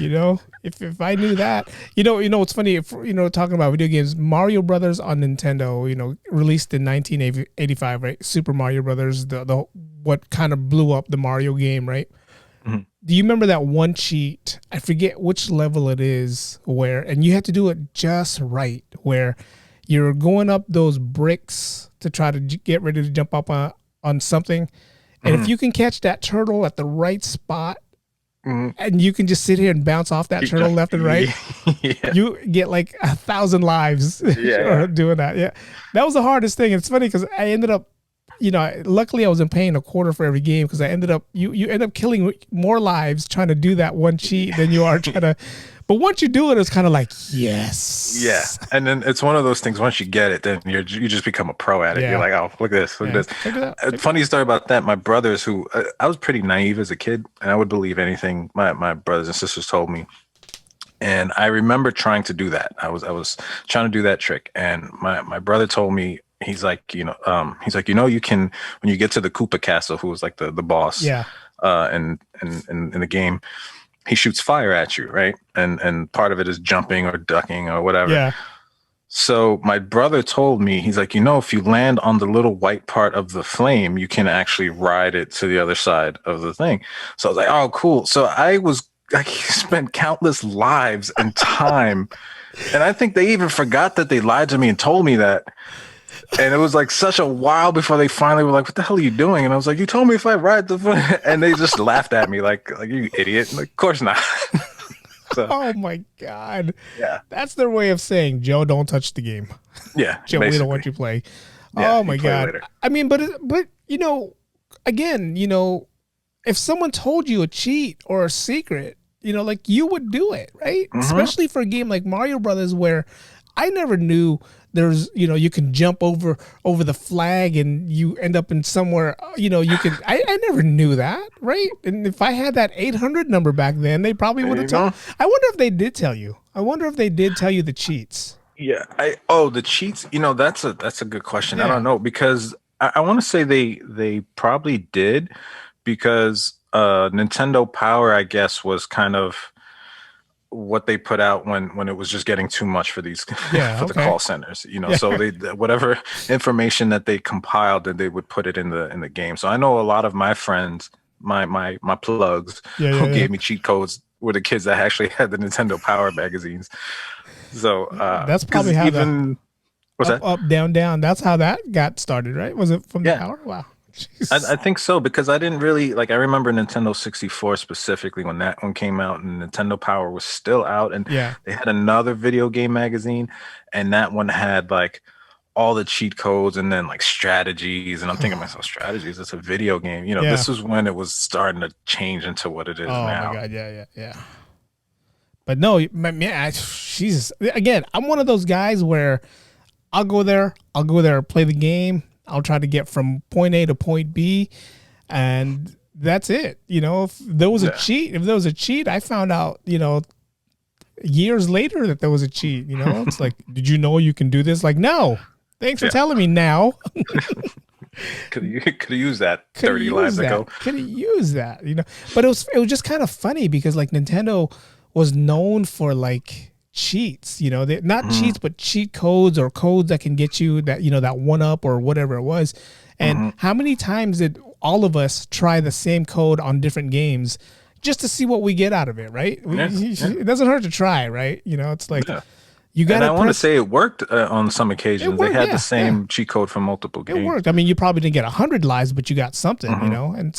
If I knew that, it's funny. If talking about video games, Mario Brothers on Nintendo, released in 1985, right? Super Mario Brothers, the what kind of blew up the Mario game, right? Mm-hmm. Do you remember that one cheat? I forget which level it is and you had to do it just right, where you're going up those bricks to try to get ready to jump up on something. And if you can catch that turtle at the right spot, and you can just sit here and bounce off that turtle left and right, you get like 1,000 lives doing that. Yeah. That was the hardest thing. It's funny because I ended up, luckily I wasn't paying a quarter for every game, because I ended up, you end up killing more lives trying to do that one cheat than you are trying to. But once you do it, it's kind of like, yes. Yeah. And then it's one of those things, once you get it, then you just become a pro at it. Yeah. You're like, oh, look at this. Look at this. Check it out. Funny story about that. My brothers, who I was pretty naive as a kid, and I would believe anything my brothers and sisters told me. And I remember trying to do that. I was trying to do that trick. And my brother told me, he's like, you can, when you get to the Koopa Castle, who was like the boss in the game, he shoots fire at you, right? And part of it is jumping or ducking or whatever. Yeah. So my brother told me, he's like, if you land on the little white part of the flame, you can actually ride it to the other side of the thing. So I was like, oh, cool. So I spent countless lives and time. And I think they even forgot that they lied to me and told me that. And it was like such a while before they finally were like, what the hell are you doing? And I was like, you told me if I ride the foot. And they just laughed at me like you idiot. Like, of course not. So, oh my God. Yeah. That's their way of saying, Joe, don't touch the game. Yeah. Joe, we don't want you to play. Yeah, oh my God. Later. I mean, but again, if someone told you a cheat or a secret, like you would do it, right? Mm-hmm. Especially for a game like Mario Brothers, where I never knew there's, you can jump over the flag and you end up in somewhere, you can, I never knew that, right? And if I had that 800 number back then, they probably would have told. I wonder if they did tell you. I wonder if they did tell you the cheats. Yeah. The cheats, that's a good question. Yeah. I don't know, because I want to say they probably did, because Nintendo Power, I guess, was kind of what they put out when it was just getting too much for these the call centers, so they, whatever information that they compiled, then they would put it in the game. So I know a lot of my friends, my plugs who gave me cheat codes were the kids that actually had the Nintendo Power magazines. So that's probably how what's that? Up, down, down. That's how that got started, right? Was it from the Power? Wow. I think so, because I didn't really I remember Nintendo 64 specifically when that one came out, and Nintendo Power was still out, and they had another video game magazine, and that one had all the cheat codes and then strategies, and I'm thinking to myself, strategies? It's a video game, This was when it was starting to change into what it is now. Oh my God, yeah. But no, man, Jesus. Again, I'm one of those guys where I'll go there, play the game. I'll try to get from point A to point B, and that's it. If there was a cheat, I found out, years later that there was a cheat. It's like, did you know you can do this? Like, no. Thanks for telling me now. Could have used that 30 lives ago. Could have used that, But it was just kind of funny, because Nintendo was known for cheats, not cheats, but cheat codes, or codes that can get you that, that one up or whatever it was. And how many times did all of us try the same code on different games just to see what we get out of it, right? It doesn't hurt to try, right? It's like, You got. And I want to say it worked on some occasions. Worked, they had the same cheat code for multiple games. It worked. I mean, you probably didn't get 100 lives, but you got something, And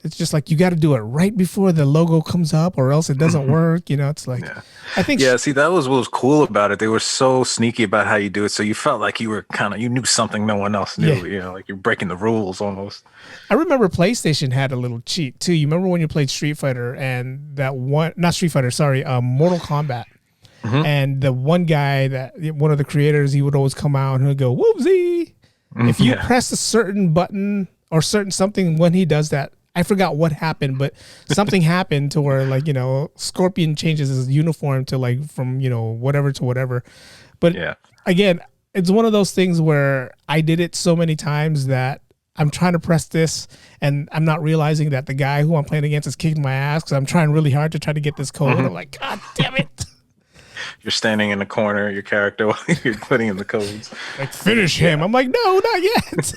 it's just like you got to do it right before the logo comes up, or else it doesn't work. It's like I think. Yeah, see, that was what was cool about it. They were so sneaky about how you do it, so you felt like you knew something no one else knew. Like you're breaking the rules almost. I remember PlayStation had a little cheat too. You remember when you played Street Fighter and that one, not Street Fighter, sorry, Mortal Kombat. And the one guy one of the creators, he would always come out and he'd go, whoopsie. If you press a certain button or certain something when he does that, I forgot what happened, but something happened to where Scorpion changes his uniform to from, whatever to whatever. But again, it's one of those things where I did it so many times that I'm trying to press this and I'm not realizing that the guy who I'm playing against is kicking my ass because I'm trying really hard to try to get this code. I'm like, God damn it. You're standing in the corner, your character, while you're putting in the codes. Like, finish him. I'm like, no, not yet.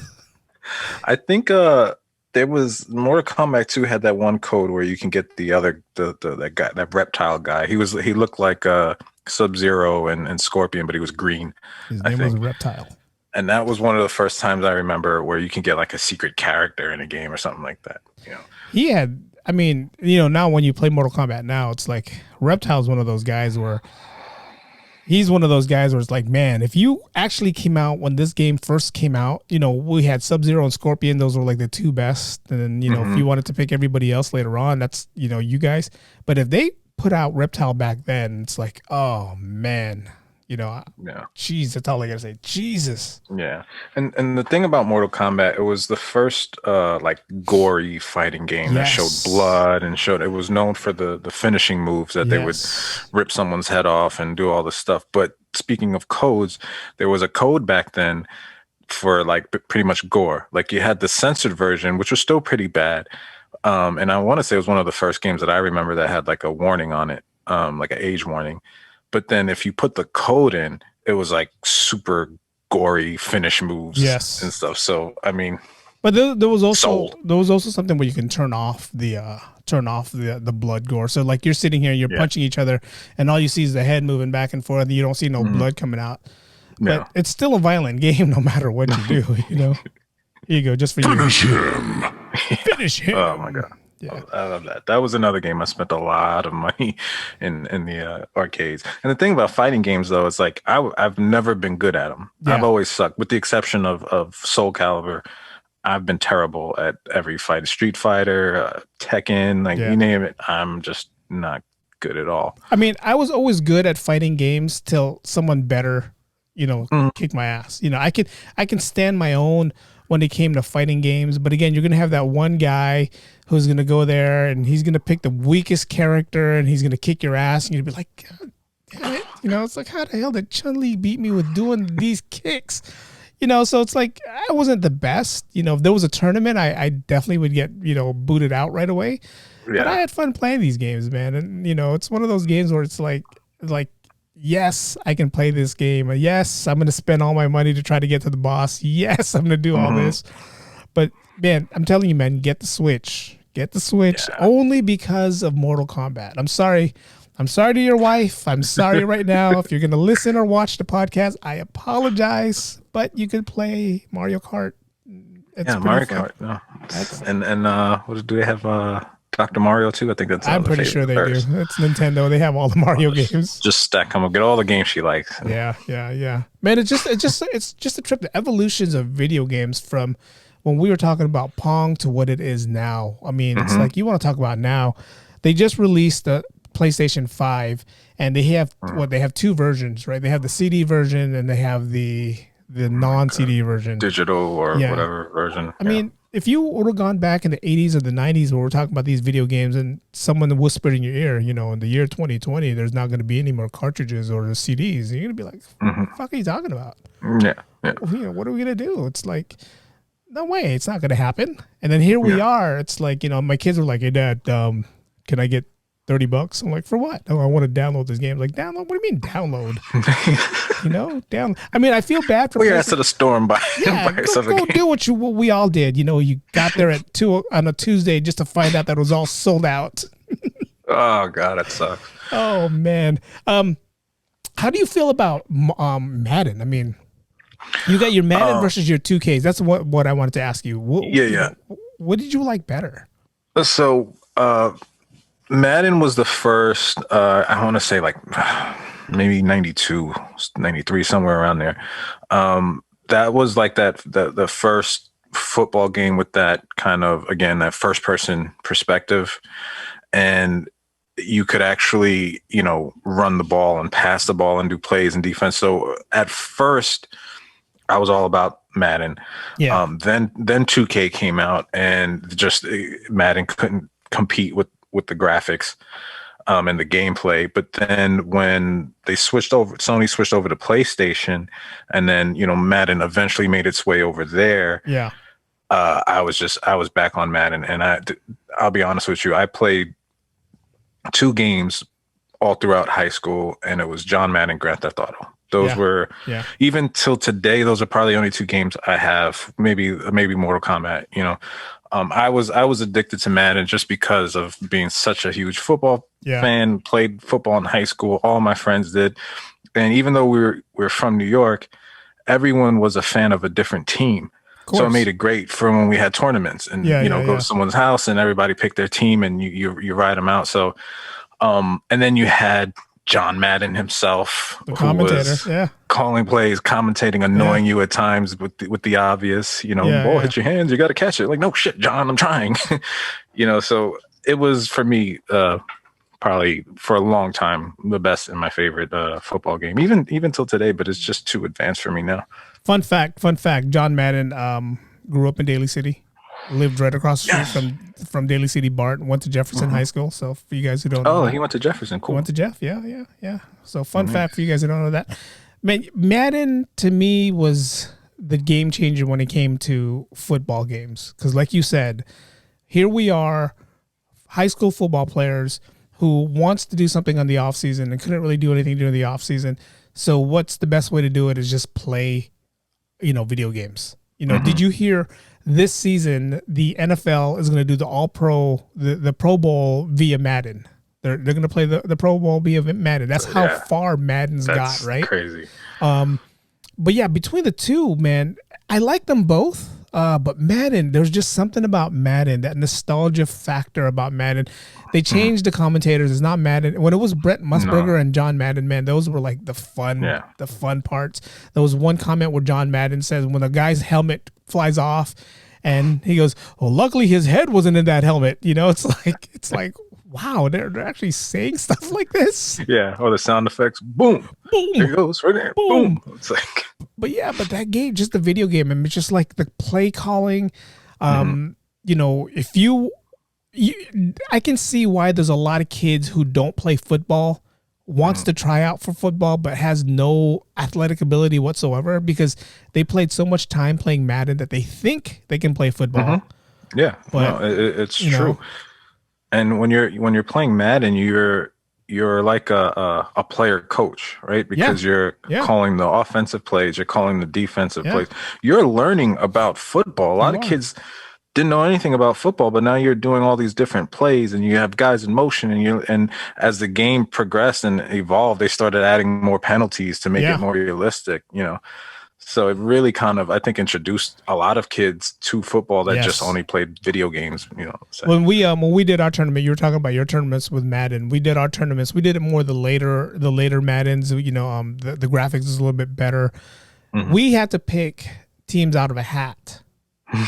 I think there was Mortal Kombat 2 had that one code where you can get the other that guy, that reptile guy. He looked like Sub-Zero and Scorpion, but he was green. His name was Reptile. And that was one of the first times I remember where you can get like a secret character in a game or something like that. He had, I mean, now when you play Mortal Kombat now, it's like Reptile's one of those guys where he's one of those guys where it's like, man, if you actually came out when this game first came out, we had Sub-Zero and Scorpion. Those were like the two best. And then, if you wanted to pick everybody else later on, that's, you guys. But if they put out Reptile back then, it's like, oh, man. Jeez, that's all I gotta say. Jesus. Yeah, and the thing about Mortal Kombat, it was the first gory fighting game that showed blood and it was known for the finishing moves that they would rip someone's head off and do all this stuff. But speaking of codes, there was a code back then for pretty much gore. Like you had the censored version, which was still pretty bad. And I want to say it was one of the first games that I remember that had like a warning on it, like an age warning. But then if you put the code in, it was like super gory finish moves and stuff. So, I mean, but there was also something where you can turn off the blood gore. So like you're sitting here, you're punching each other and all you see is the head moving back and forth. And you don't see no blood coming out, but it's still a violent game no matter what you do, Here you go. Just for you. Finish him. Oh my God. Yeah. I love that. That was another game I spent a lot of money in the arcades. And the thing about fighting games, though, is like I've never been good at them. Yeah. I've always sucked, with the exception of Soul Calibur. I've been terrible at every fight. Street Fighter, Tekken, you name it. I'm just not good at all. I mean, I was always good at fighting games till someone better, kicked my ass. I can stand my own when it came to fighting games. But again, you're going to have that one guy who's going to go there and he's going to pick the weakest character and he's going to kick your ass. And you'll be like, God damn it. It's like, how the hell did Chun-Li beat me with doing these kicks? So it's like, I wasn't the best. If there was a tournament, I definitely would get, booted out right away. Yeah. But I had fun playing these games, man. And, it's one of those games where it's like, yes, I can play this game. Yes, I'm going to spend all my money to try to get to the boss. Yes, I'm going to do all this. But, man, I'm telling you, man, get the Switch. Get the Switch only because of Mortal Kombat. I'm sorry. I'm sorry to your wife. I'm sorry right now. If you're going to listen or watch the podcast, I apologize. But you could play Mario Kart. It's Mario Kart. No. And what do they have? Dr. Mario too. I think that's. I'm pretty sure they do. It's Nintendo. They have all the Mario games. Just stack them up. Get all the games she likes. Yeah. Man, it's just a trip. The evolutions of video games from when we were talking about Pong to what it is now. I mean, it's like you want to talk about now. They just released the PlayStation 5, and they have they have two versions, right? They have the CD version and they have the non-CD version, digital or whatever version. I mean, if you would have gone back in the 80s or the 90s where we're talking about these video games and someone whispered in your ear, in the year 2020, there's not going to be any more cartridges or CDs. You're going to be like, what the fuck are you talking about? Yeah. What are we going to do? It's like, no way. It's not going to happen. And then here we are. It's like, my kids were like, hey, Dad, can I get $30? I'm like, for what? Oh, I want to download this game. Like, download? What do you mean download? Down. I mean, I feel bad for. Well, you're to the store and buy yourself a game. Go do what we all did. You got there at 2 on a Tuesday just to find out that it was all sold out. Oh God, that sucks. Oh man. How do you feel about Madden? I mean, you got your Madden versus your 2Ks. That's what I wanted to ask you. What did you like better? So Madden was the first, I want to say like maybe 92, 93, somewhere around there. That was like the first football game with that kind of, again, that first person perspective. And you could actually, run the ball and pass the ball and do plays and defense. So at first I was all about Madden. Yeah. Then 2K came out and just Madden couldn't compete with the graphics and the gameplay. But then when Sony switched over to PlayStation, and then Madden eventually made its way over there. Yeah. I was back on Madden, and I'll be honest with you, I played 2 games all throughout high school, and it was John Madden, Grand Theft Auto. Those were, even till today, those are probably the only 2 games I have. Maybe Mortal Kombat. I was addicted to Madden just because of being such a huge football fan. Played football in high school. All my friends did, and even though we're from New York, everyone was a fan of a different team. So it made it great for when we had tournaments and go to someone's house and everybody picked their team and you ride them out. So, and then you had John Madden himself, the commentator, calling plays, commentating, annoying you at times with the obvious, ball hit your hands, you got to catch it. Like, no shit, John, I'm trying. So it was for me, probably for a long time, the best and my favorite football game, even till today. But it's just too advanced for me now. Fun fact, John Madden grew up in Daly City, lived right across the street from Daly City BART, went to Jefferson High School. So for you guys who don't know. He went to Jefferson. Cool. He went to Jeff. Yeah. So fun fact for you guys who don't know that. Man, Madden to me was the game changer when it came to football games. Because like you said, here we are, high school football players who wants to do something on the off season and couldn't really do anything during the off season. So what's the best way to do it is just play video games. Did you hear this season the NFL is going to do the All Pro, the Pro Bowl via Madden? They're going to play the Pro Bowl via Madden. That's how far Madden's got, right? Crazy. But yeah, between the two, man, I like them both. But Madden, there's just something about Madden, that nostalgia factor about Madden. They changed the commentators. It's not Madden. When it was Brett Musburger and John Madden, man, those were like the fun parts. There was one comment where John Madden says when a guy's helmet flies off and he goes, well, luckily his head wasn't in that helmet. It's like, wow, they're actually saying stuff like this. Yeah. Or the sound effects. Boom. Boom. There it goes. Right there. Boom. It's like. But that game, just the video game, and it's just like the play calling. If you, I can see why there's a lot of kids who don't play football, wants to try out for football, but has no athletic ability whatsoever because they played so much time playing Madden that they think they can play football. Yeah, but it's true. And when you're playing Madden, you're like a player coach, right? Because you're calling the offensive plays, you're calling the defensive plays. You're learning about football. A lot of kids didn't know anything about football, but now you're doing all these different plays and you have guys in motion and as the game progressed and evolved, they started adding more penalties to make it more realistic, So it really kind of, I think, introduced a lot of kids to football that just only played video games. So. When we did our tournament, you were talking about your tournaments with Madden. We did our tournaments. We did it more the later Maddens. The graphics is a little bit better. We had to pick teams out of a hat.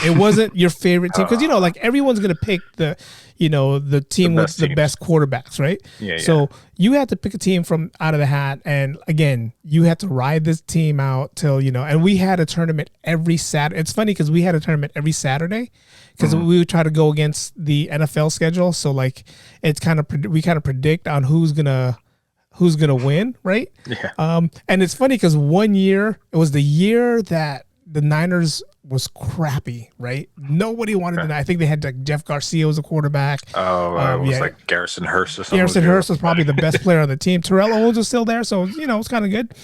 It wasn't your favorite team because like everyone's gonna pick the team with the best quarterbacks, right? So you had to pick a team from out of the hat, and again, you had to ride this team out till And we had a tournament every Saturday. It's funny because we had a tournament every Saturday because we would try to go against the NFL schedule. So like it's we kind of predict on who's gonna win, right? Yeah. And it's funny because one year it was the year that the Niners was crappy, right? Nobody wanted them. I think they had like Jeff Garcia was a quarterback. It was like Garrison Hurst or something. Garrison Hurst was probably the best player on the team. Terrell Owens was still there, so it's kind of good.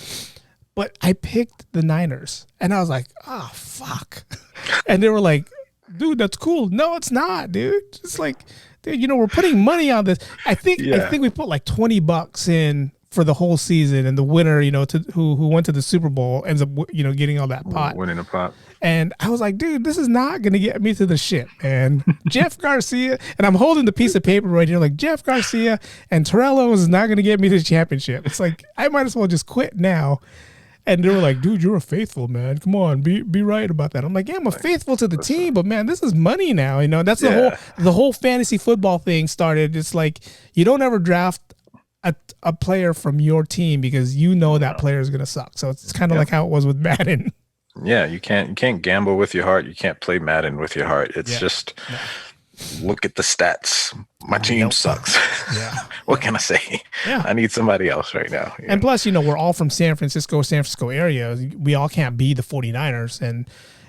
But I picked the Niners, and I was like, "Oh fuck!" And they were like, "Dude, that's cool." No, it's not, dude. It's like, dude, we're putting money on this. I think we put like $20 in for the whole season, and the winner, who went to the Super Bowl ends up, getting all that pot. Winning the pot. And I was like, dude, this is not going to get me to the shit, man. Jeff Garcia, and I'm holding the piece of paper right here, like Jeff Garcia and Terrell Owens is not going to get me to the championship. It's like, I might as well just quit now. And they were like, dude, you're a faithful, man. Come on, be right about that. I'm like, yeah, I'm a faithful to the team, but man, this is money now. That's the whole fantasy football thing started. It's like, you don't ever draft a player from your team because that player is going to suck. So it's kind of like how it was with Madden. Yeah, you can't gamble with your heart. You can't play Madden with your heart. It's just look at the stats. My team sucks. Yeah. What can I say? Yeah. I need somebody else right now. And plus, we're all from San Francisco area. We all can't be the 49ers. And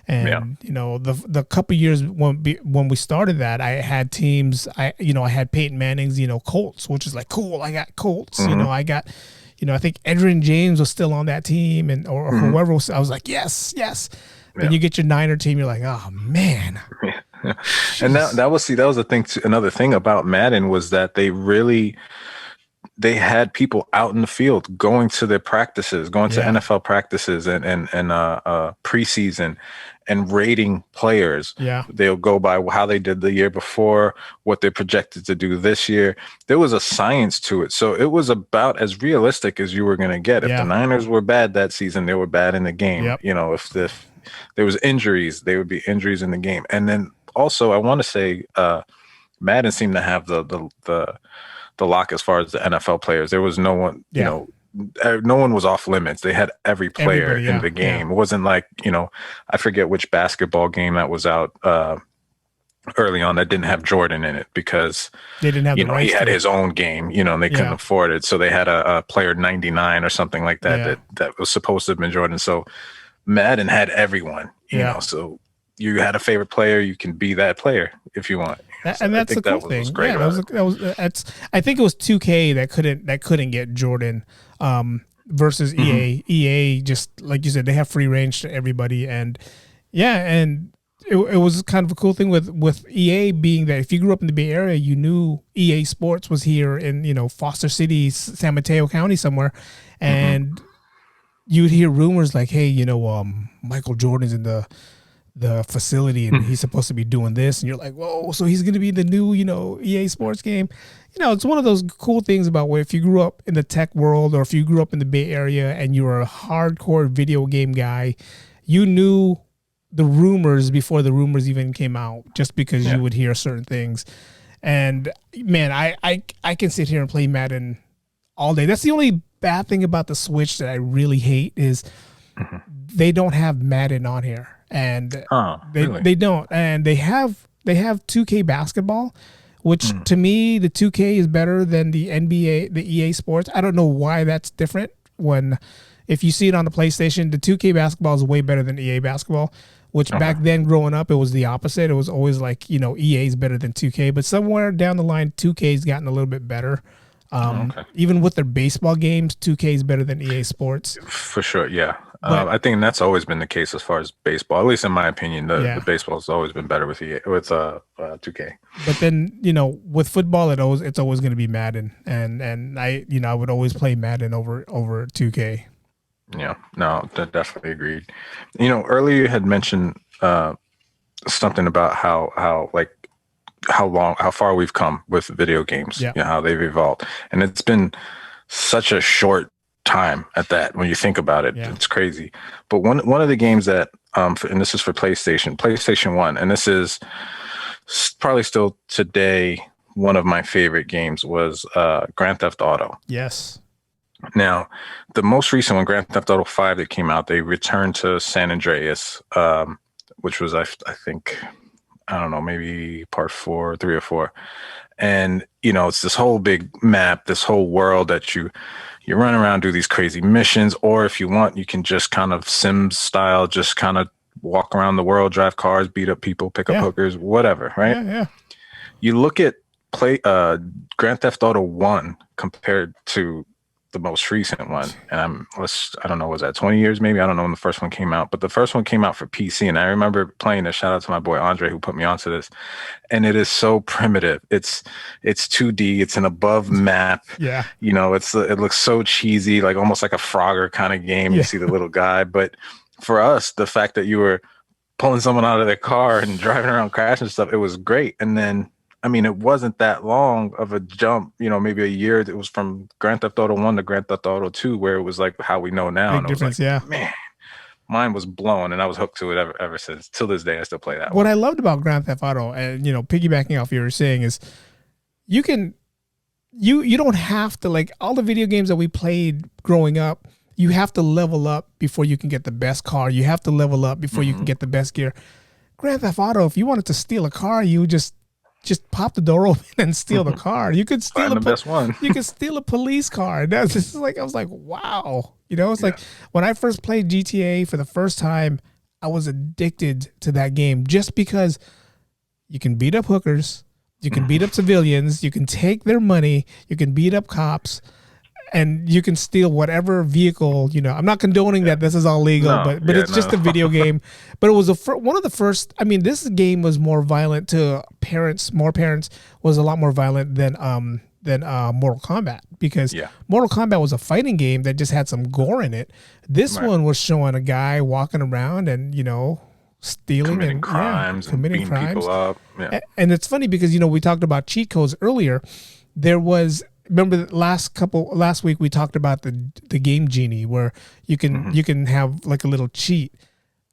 the couple years when we started that, I had teams. I had Peyton Manning's, Colts, which is like, cool. I got Colts. I got. I think Edgerrin James was still on that team, or whoever was. I was like, yes. Then you get your Niner team, you're like, oh man. And that was the thing. Another thing about Madden was that they had people out in the field going to their practices, going to NFL practices and preseason and rating players. Yeah. They'll go by how they did the year before, what they're projected to do this year. There was a science to it. So it was about as realistic as you were going to get. If the Niners were bad that season, they were bad in the game. Yep. If there was injuries, there would be injuries in the game. And then also I want to say Madden seemed to have the lock as far as the NFL players. There was no one, no one was off limits. They had every player in the game. It wasn't like, I forget which basketball game that was out early on that didn't have Jordan in it because they didn't have he had his own game, and they couldn't afford it. So they had a player 99 or something like that that was supposed to have been Jordan. So Madden had everyone, so you had a favorite player, you can be that player if you want. And that's the cool thing. Was great I think it was 2K that couldn't get Jordan versus EA. EA, just like you said, they have free range to everybody, and it was kind of a cool thing with EA being that if you grew up in the Bay Area, you knew EA Sports was here in Foster City, San Mateo County somewhere, and you'd hear rumors like, hey, Michael Jordan's in the facility and he's supposed to be doing this, and you're like, whoa, so he's going to be the new EA Sports game. It's one of those cool things about where if you grew up in the tech world or if you grew up in the Bay Area and you were a hardcore video game guy, you knew the rumors before the rumors even came out, just because you would hear certain things. And man, I can sit here and play Madden all day. That's the only bad thing about the Switch that I really hate is they don't have Madden on here. And they don't, and they have 2K basketball, which to me the 2K is better than the NBA, the EA Sports. I don't know why that's different. When if you see it on the PlayStation, the 2K basketball is way better than EA basketball. Which back then growing up, it was the opposite. It was always like EA is better than 2K, but somewhere down the line, 2K's gotten a little bit better. Even with their baseball games, 2K is better than EA Sports. For sure, yeah. I think that's always been the case as far as baseball. At least in my opinion, the baseball has always been better with 2K. But then with football, it's always going to be Madden, and I would always play Madden over 2K. Yeah, no, definitely agreed. Earlier you had mentioned something about how far we've come with video games, how they've evolved, and it's been such a short time at that. When you think about it, it's crazy. But one of the games that and this is for PlayStation 1, and this is probably still today one of my favorite games, was Grand Theft Auto. Yes. Now, the most recent one, Grand Theft Auto 5, that came out, they returned to San Andreas, which was I think, I don't know, maybe part 4, 3 or 4. And, it's this whole big map, this whole world that you run around, do these crazy missions, or if you want, you can just kind of Sims style, just kind of walk around the world, drive cars, beat up people, pick up hookers, whatever, right? Yeah. You look at Grand Theft Auto 1 compared to the most recent one, and I don't know, was that 20 years maybe? I don't know when the first one came out, but the first one came out for PC, and I remember playing it. Shout out to my boy Andre who put me onto this, and it is so primitive. It's 2D. It's an above map. Yeah. You know, it looks so cheesy, like almost like a Frogger kind of game. Yeah. You see the little guy, but for us, the fact that you were pulling someone out of their car and driving around crashing stuff, it was great. And then, I mean, it wasn't that long of a jump, you know, maybe a year. It was from Grand Theft Auto 1 to Grand Theft Auto 2, where it was like how we know now. Big and it difference, was like, yeah. Man, mine was blown, and I was hooked to it ever since. Till this day, I still play that What one. I loved about Grand Theft Auto, and you know, piggybacking off what you were saying, is you don't have to, like all the video games that we played growing up, you have to level up before you can get the best car. You have to level up before you can get the best gear. Grand Theft Auto, if you wanted to steal a car, you just pop the door open and steal the car. You could steal the best one. You could steal a police car. That's just like, I was like, wow. You know, it's like when I first played GTA for the first time, I was addicted to that game just because you can beat up hookers, you can beat up civilians, you can take their money, you can beat up cops, and you can steal whatever vehicle, you know. I'm not condoning that this is all legal, but it's just a video game. But it was one of the first. I mean, this game was more violent to parents. More parents was a lot more violent than Mortal Kombat, because Mortal Kombat was a fighting game that just had some gore in it. This one was showing a guy walking around and, you know, stealing committing crimes, committing and crimes. People up. Yeah. And it's funny because, you know, we talked about cheat codes earlier. There was. Remember last week we talked about the Game Genie, where you can have like a little cheat.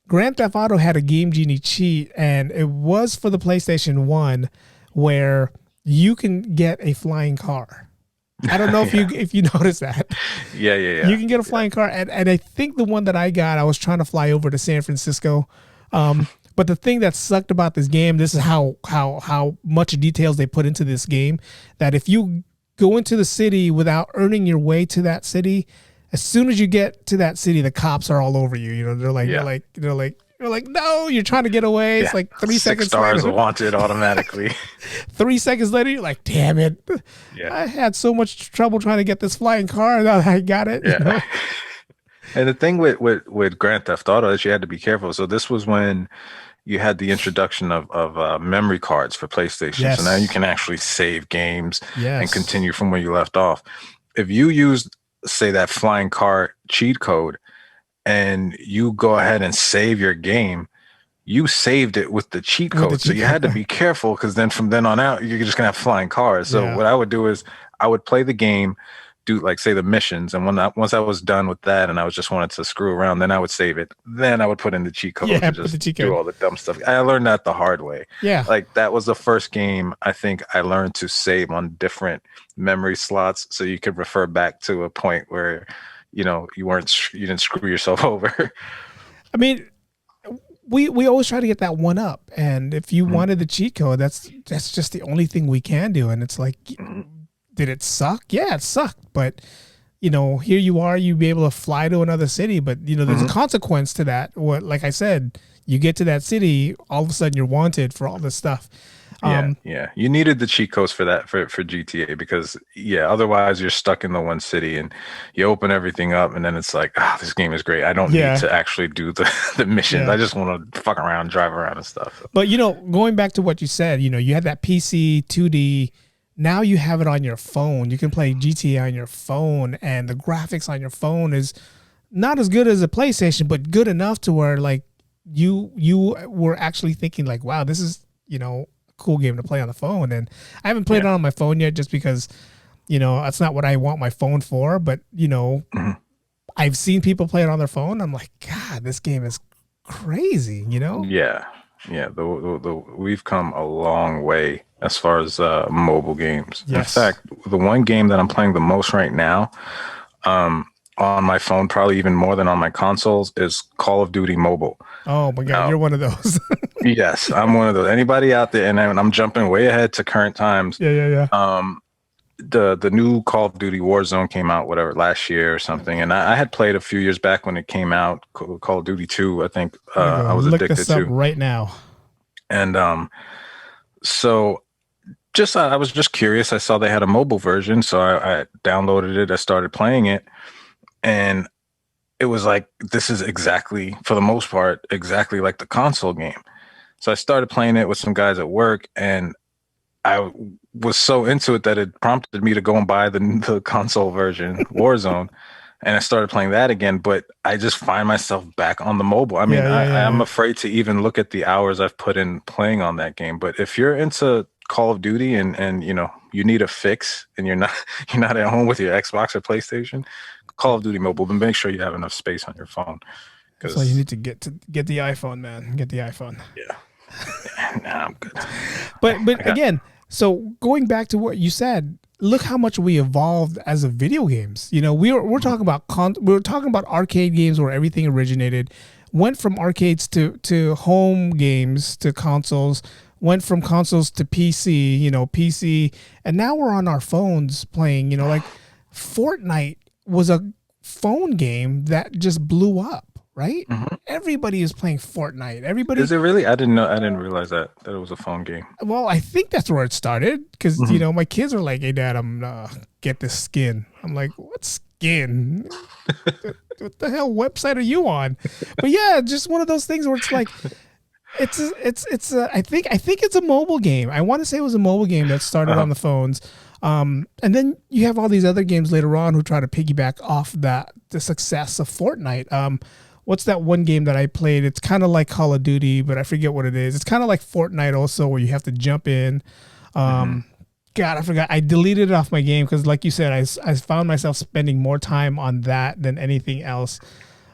Grand Theft Auto had a Game Genie cheat, and it was for the PlayStation 1, where you can get a flying car. I don't know if you noticed that. Yeah. You can get a flying car, and I think the one that I got, I was trying to fly over to San Francisco. But the thing that sucked about this game, this is how much details they put into this game, that if you go into the city without earning your way to that city, as soon as you get to that city, the cops are all over you. You know, they're like, no, you're trying to get away. It's like 3 seconds. 6 stars later. wanted automatically. 3 seconds later, you're like, damn it. Yeah. I had so much trouble trying to get this flying car. Now I got it. Yeah. You know? And the thing with Grand Theft Auto is you had to be careful. So this was when you had the introduction of memory cards for PlayStation. Yes. So now you can actually save games Yes. and continue from where you left off. If you used, say, that flying car cheat code and you go ahead and save your game, you saved it with the cheat code. So you had to be careful, because then from then on out, you're just going to have flying cars. So what I would do is I would play the game, do like say the missions, and once I was done with that and I was just wanted to screw around, then I would save it. Then I would put in the cheat code to just do all the dumb stuff. I learned that the hard way. Yeah. Like that was the first game I think I learned to save on different memory slots, so you could refer back to a point where, you know, you didn't screw yourself over. I mean, we always try to get that one up, and if you wanted the cheat code, that's just the only thing we can do. And it's like, did it suck? Yeah, it sucked. But, you know, here you are, you be able to fly to another city, but, you know, there's a consequence to that. What, like I said, you get to that city, all of a sudden you're wanted for all this stuff. Yeah. You needed the cheat codes for that, for GTA, because otherwise you're stuck in the one city and you open everything up and then it's like, this game is great. I don't need to actually do the missions. I just want to fuck around, drive around and stuff. But, you know, going back to what you said, you know, you had that PC 2D. Now you have it on your phone. You can play GTA on your phone, and the graphics on your phone is not as good as a PlayStation, but good enough to where like you were actually thinking like, wow, this is, you know, a cool game to play on the phone. And I haven't played it on my phone yet, just because, you know, that's not what I want my phone for. But, you know, I've seen people play it on their phone. I'm like, God, this game is crazy, you know? Yeah. We've come a long way as far as mobile games. Yes. In fact, the one game that I'm playing the most right now on my phone, probably even more than on my consoles, is Call of Duty Mobile. Oh my God, you're one of those. Yes, I'm one of those. Anybody out there, and I'm jumping way ahead to current times. Yeah. The new Call of Duty Warzone came out, whatever, last year or something, and I had played a few years back when it came out. Call of Duty 2, I think I was addicted to right now. And so Just I was just curious. I saw they had a mobile version, so I downloaded it. I started playing it, and it was like, this is exactly, for the most part, exactly like the console game. So I started playing it with some guys at work, and I was so into it that it prompted me to go and buy the console version, Warzone, and I started playing that again. But I just find myself back on the mobile. I mean, I'm afraid to even look at the hours I've put in playing on that game. But if you're into Call of Duty and you know you need a fix and you're not at home with your Xbox or PlayStation, Call of Duty Mobile, but make sure you have enough space on your phone. So you need to get the iPhone, man. Get the iPhone. Yeah. Nah, I'm good. But again, so going back to what you said, look how much we evolved as a video games. You know, we're talking about we're talking about arcade games where everything originated, went from arcades to home games to consoles, went from consoles to PC, you know, PC, and now we're on our phones playing, you know, like Fortnite was a phone game that just blew up. Right? Mm-hmm. Everybody is playing Fortnite. Everybody. Is it really? I didn't know. I didn't realize that it was a phone game. Well, I think that's where it started because you know my kids are like, "Hey, Dad, I'm get this skin." I'm like, "What skin? What the hell website are you on?" But yeah, just one of those things where it's like, I think it's a mobile game. I want to say it was a mobile game that started on the phones. And then you have all these other games later on who try to piggyback off the success of Fortnite. What's that one game that I played? It's kind of like Call of Duty, but I forget what it is. It's kind of like Fortnite also, where you have to jump in. God, I forgot. I deleted it off my game because, like you said, I found myself spending more time on that than anything else.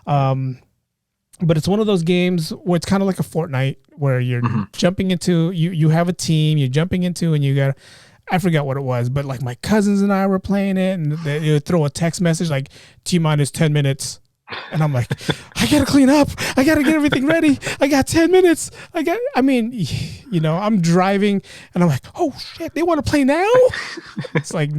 But it's one of those games where it's kind of like a Fortnite, where you're jumping into, you have a team, you're jumping into, and you got, I forgot what it was, but like my cousins and I were playing it, and they would throw a text message like T-minus 10 minutes. And I'm like, I got to clean up. I got to get everything ready. I got 10 minutes. I mean, you know, I'm driving and I'm like, oh shit, they want to play now? It's like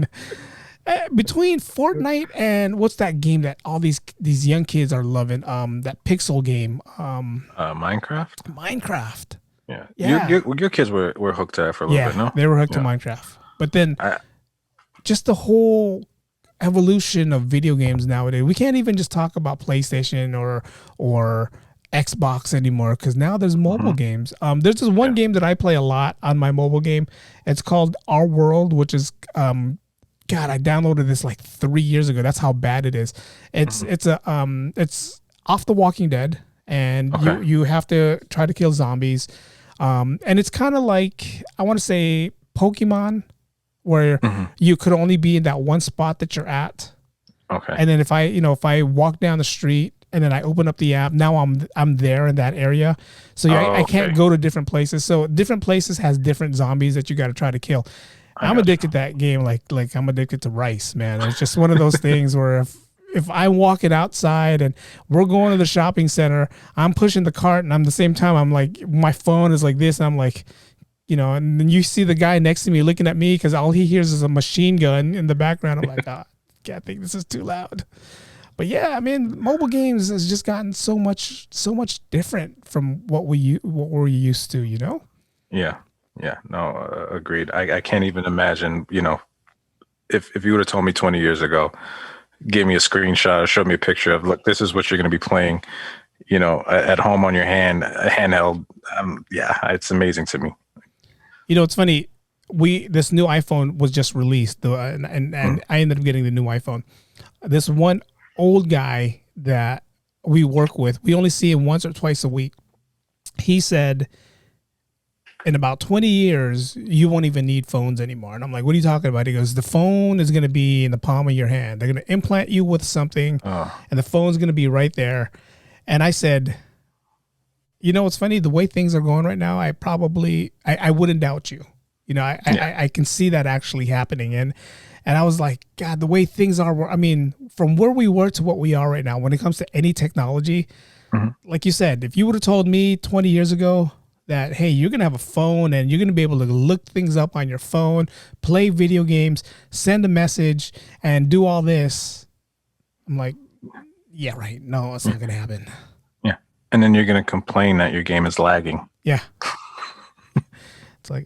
between Fortnite and what's that game that all these young kids are loving? That pixel game. Minecraft. Yeah. Your kids were hooked to that for a little bit, no? They were hooked to Minecraft. But then just the whole evolution of video games nowadays. We can't even just talk about PlayStation or Xbox anymore because now there's mobile games. There's this one game that I play a lot on my mobile game. It's called Our World, which is God, I downloaded this like 3 years ago. That's how bad it is. It's off The Walking Dead, and you have to try to kill zombies. And it's kind of like, I want to say Pokemon, where you could only be in that one spot that you're at. Okay. And then if I walk down the street and then I open up the app, now I'm there in that area. So I can't go to different places. So different places has different zombies that you got to try to kill. I'm addicted to that game like I'm addicted to rice, man. It's just one of those things where if I'm walking outside and we're going to the shopping center, I'm pushing the cart and I'm the same time I'm like, my phone is like this and I'm like, you know, and then you see the guy next to me looking at me because all he hears is a machine gun in the background. I'm like, I think this is too loud. But yeah, I mean, mobile games has just gotten so much different from what we're used to, you know? Yeah. No, agreed. I can't even imagine, you know, if you would have told me 20 years ago, gave me a screenshot or showed me a picture of, look, this is what you're going to be playing, you know, at home on your handheld. It's amazing to me. You know, it's funny. This new iPhone was just released, and I ended up getting the new iPhone. This one old guy that we work with, we only see him once or twice a week. He said, in about 20 years, you won't even need phones anymore. And I'm like, what are you talking about? He goes, the phone is going to be in the palm of your hand. They're going to implant you with something, and the phone's going to be right there. And I said, you know, it's funny, the way things are going right now, I wouldn't doubt you. You know, I can see that actually happening. And I was like, God, the way things are, I mean, from where we were to what we are right now, when it comes to any technology, like you said, if you would have told me 20 years ago that, hey, you're going to have a phone and you're going to be able to look things up on your phone, play video games, send a message, and do all this, I'm like, yeah, right. No, it's not going to happen. And then you're going to complain that your game is lagging. Yeah. It's like,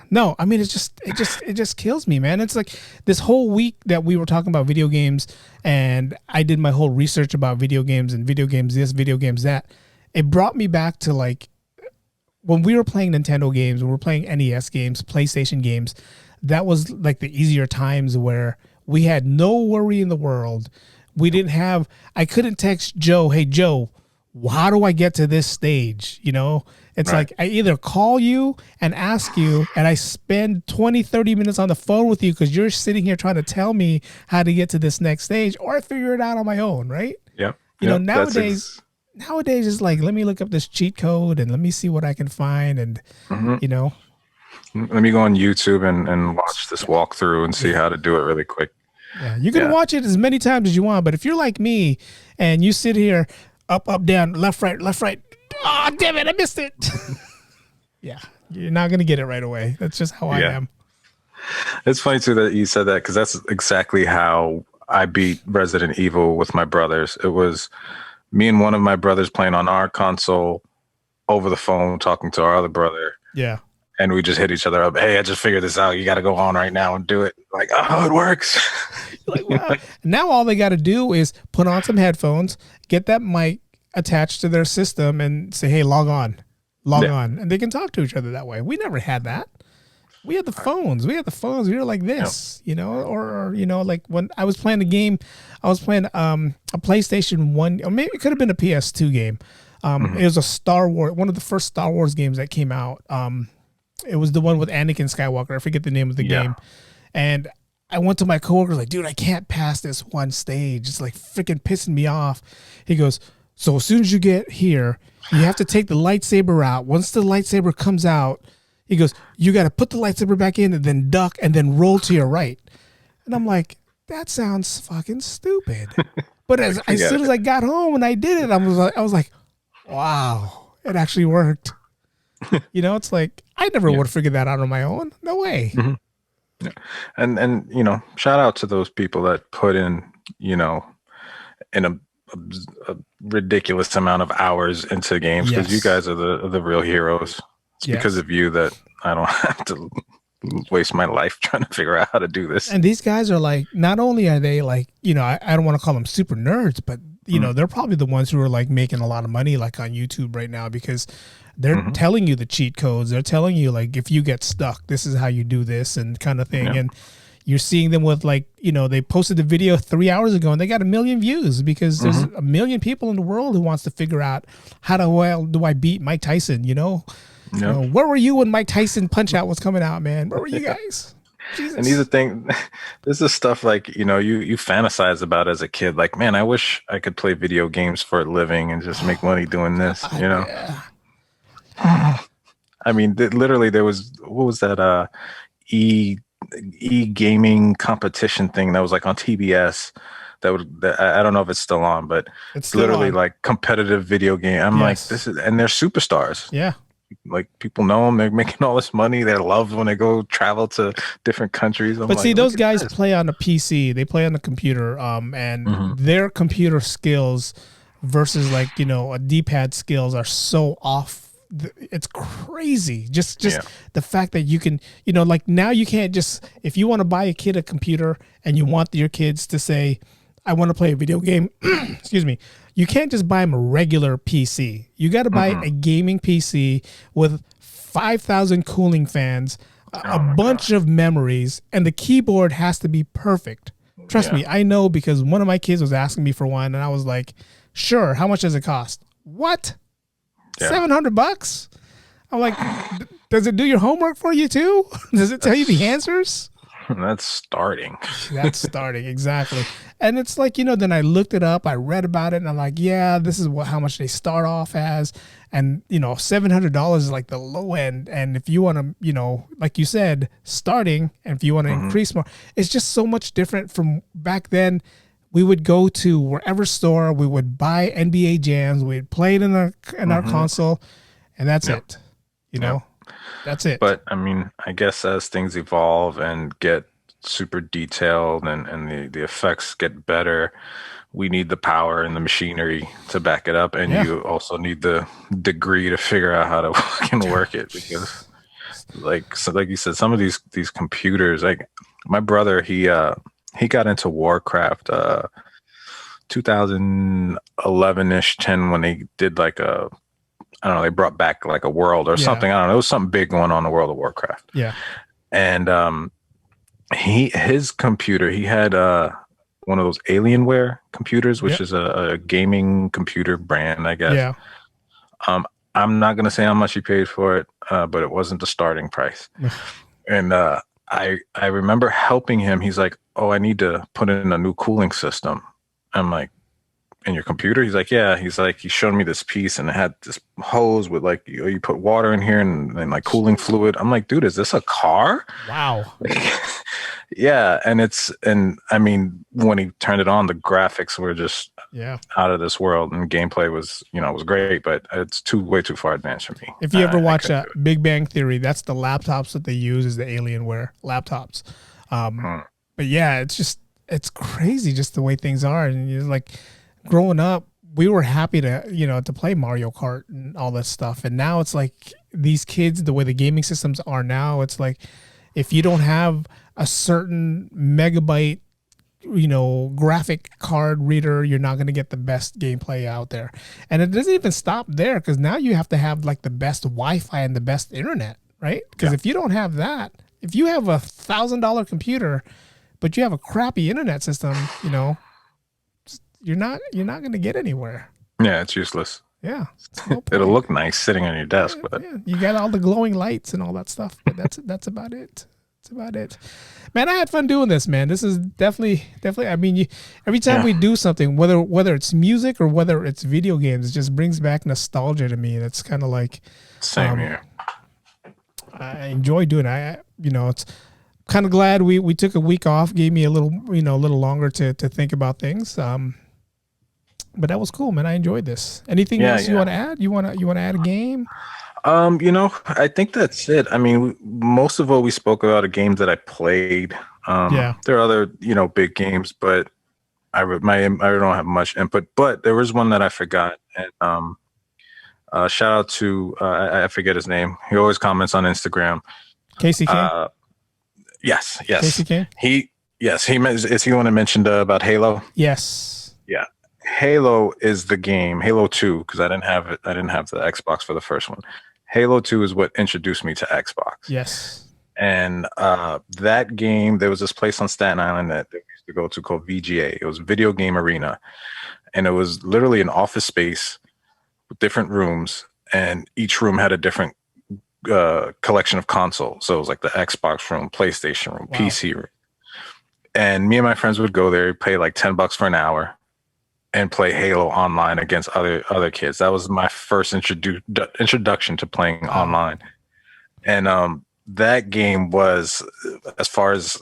No, I mean, it just kills me, man. It's like this whole week that we were talking about video games, and I did my whole research about video games and video games this, video games that. It brought me back to like when we were playing Nintendo games, when we were playing NES games, PlayStation games. That was like the easier times where we had no worry in the world. We didn't have. I couldn't text Joe, "Hey Joe, how do I get to this stage?" You know, it's Right. like I either call you and ask you, and I spend 20, 30 minutes on the phone with you because you're sitting here trying to tell me how to get to this next stage, or I figure it out on my own, right? Yep. You know, Yep. nowadays it's like, let me look up this cheat code and let me see what I can find, and Mhm. you know, Let me go on YouTube and watch this walkthrough and see how to do it really quick. yeah, you can Yeah. watch it as many times as you want, but if you're like me and you sit here up, up, down, left, right, oh damn it, I missed it. Yeah, you're not gonna get it right away. That's just how I Yeah. am. It's funny too that you said that because that's exactly how I beat Resident Evil with my brothers. It was me and one of my brothers playing on our console over the phone, talking to our other brother, Yeah. and we just hit each other up. Hey, I just figured this out. You got to go on right now and do it. Like, oh, it works. Like, wow. Now all they got to do is put on some headphones, get that mic attached to their system, and say, "Hey, log on," Yeah. and they can talk to each other that way. We never had that. We had the phones. We were like this, you know, or you know, like when I was playing the game, I was playing a PlayStation 1, or maybe it could have been a PS2 game. It was a Star Wars, one of the first Star Wars games that came out. It was the one with Anakin Skywalker. I forget the name of the Yeah. game. And I went to my coworker like, "Dude, I can't pass this one stage. It's like freaking pissing me off." He goes, "So as soon as you get here, you have to take the lightsaber out. Once the lightsaber comes out," he goes, "you got to put the lightsaber back in and then duck and then roll to your right." And I'm like, that sounds fucking stupid. But as soon as I got home and I did it, I was like, wow, it actually worked. You know, it's like I never would have figured that out on my own. No way. Yeah. And you know, shout out to those people that put in, you know, in a ridiculous amount of hours into games, because you Yes. guys are the real heroes. It's Yes. because of you that I don't have to waste my life trying to figure out how to do this. And these guys are like, not only are they like, you know, I don't want to call them super nerds, but you know, they're probably the ones who are like making a lot of money like on YouTube right now, because they're telling you the cheat codes. They're telling you like, if you get stuck, this is how you do this and kind of thing. Yeah. And you're seeing them with like, you know, they posted the video 3 hours ago and they got 1 million views because there's 1 million people in the world who wants to figure out how do I beat Mike Tyson, you know? You know, where were you when Mike Tyson Punch Out was coming out, man? Where were you guys? Jesus. And these are things, this is stuff like, you know, you fantasize about as a kid. Like, man, I wish I could play video games for a living and just make money doing this, you know? Yeah. I mean, literally there was, what was that, gaming competition thing that was like on TBS that I don't know if it's still on, but It's still literally on. like competitive video game. I'm like, Yes. and they're superstars. Yeah. Like people know them. They're making all this money. They're loved when they go travel to different countries. I'm But like, see, those look at guys this. play on the PC. They play on the computer, and Mhm. their computer skills versus like, you know, a D-pad skills are so off. It's crazy. Just Yeah. the fact that you can, you know, like now you can't just, if you want to buy a kid a computer and you want your kids to say, "I want to play a video game," excuse me, you can't just buy them a regular PC. You got to buy a gaming PC with 5,000 cooling fans, a bunch of memories, and the keyboard has to be perfect. Trust me, I know, because one of my kids was asking me for one, and I was like, "Sure, how much does it cost?" "What? Yeah. $700?" I'm like, "Does it do your homework for you too? Does it tell you the answers?" That's starting. That's starting, exactly. And it's like, you know, then I looked it up, I read about it, and I'm like, yeah, this is how much they start off as. And, you know, $700 is like the low end. And if you want to, you know, like you said, starting, and if you want to increase more, it's just so much different from back then. We would go to wherever store, we would buy NBA jams, we'd play it in our console, and that's it. You know, that's it. But I mean, I guess as things evolve and get super detailed and the effects get better, we need the power and the machinery to back it up. And you also need the degree to figure out how to fucking work it, because like you said, some of these computers, like my brother, he got into Warcraft 2011-ish 10 when they did like a, I don't know, they brought back like a world or something. I don't know. It was something big going on in the world of Warcraft. Yeah. And his computer, he had one of those Alienware computers, which is a gaming computer brand, I guess. Yeah. I'm not gonna say how much he paid for it, but it wasn't the starting price. And I remember helping him. He's like, "Oh, I need to put in a new cooling system." I'm like, "In your computer?" He's like, "Yeah." He's like, he showed me this piece and it had this hose with like you put water in here and like cooling fluid. I'm like, "Dude, is this a car?" Wow. Yeah, and I mean, when he turned it on, the graphics were just out of this world, and gameplay was was great, but it's way too far advanced for me. If you ever watch Big Bang Theory, that's the laptops that they use as the Alienware laptops. But yeah, it's crazy just the way things are, and you're like growing up, we were happy to to play Mario Kart and all this stuff, and now it's like these kids, the way the gaming systems are now, it's like if you don't have a certain megabyte graphic card reader, you're not going to get the best gameplay out there. And it doesn't even stop there, because now you have to have like the best Wi-Fi and the best internet, right? Because if you don't have that, if you have $1,000 computer but you have a crappy internet system, you're not going to get anywhere. Yeah, it's useless. Yeah, it'll look nice sitting on your desk, but you got all the glowing lights and all that stuff, but that's about it. About it, man. I had fun doing this, man. This is definitely. I mean, every time we do something, whether it's music or whether it's video games, it just brings back nostalgia to me, and it's kind of like same here. I enjoy doing it. It's kind of glad we took a week off, gave me a little longer to think about things. But that was cool, man. I enjoyed this. Anything else you want to add? You want to add a game? I think that's it. I mean, most of what we spoke about are games that I played. There are other, big games, but I don't have much input. But there was one that I forgot, and shout out to I forget his name. He always comments on Instagram. Casey King. Yes. Casey King. Is he the one that mentioned about Halo? Yes. Yeah. Halo is the game. Halo 2, because I didn't have it. I didn't have the Xbox for the first one. Halo 2 is what introduced me to Xbox. Yes. And that game, there was this place on Staten Island that we used to go to called VGA. It was Video Game Arena. And it was literally an office space with different rooms. And each room had a different collection of consoles. So it was like the Xbox room, PlayStation room, PC room. And me and my friends would go there, pay like $10 for an hour, and play Halo online against other kids. That was my first introduction to playing online. And that game was, as far as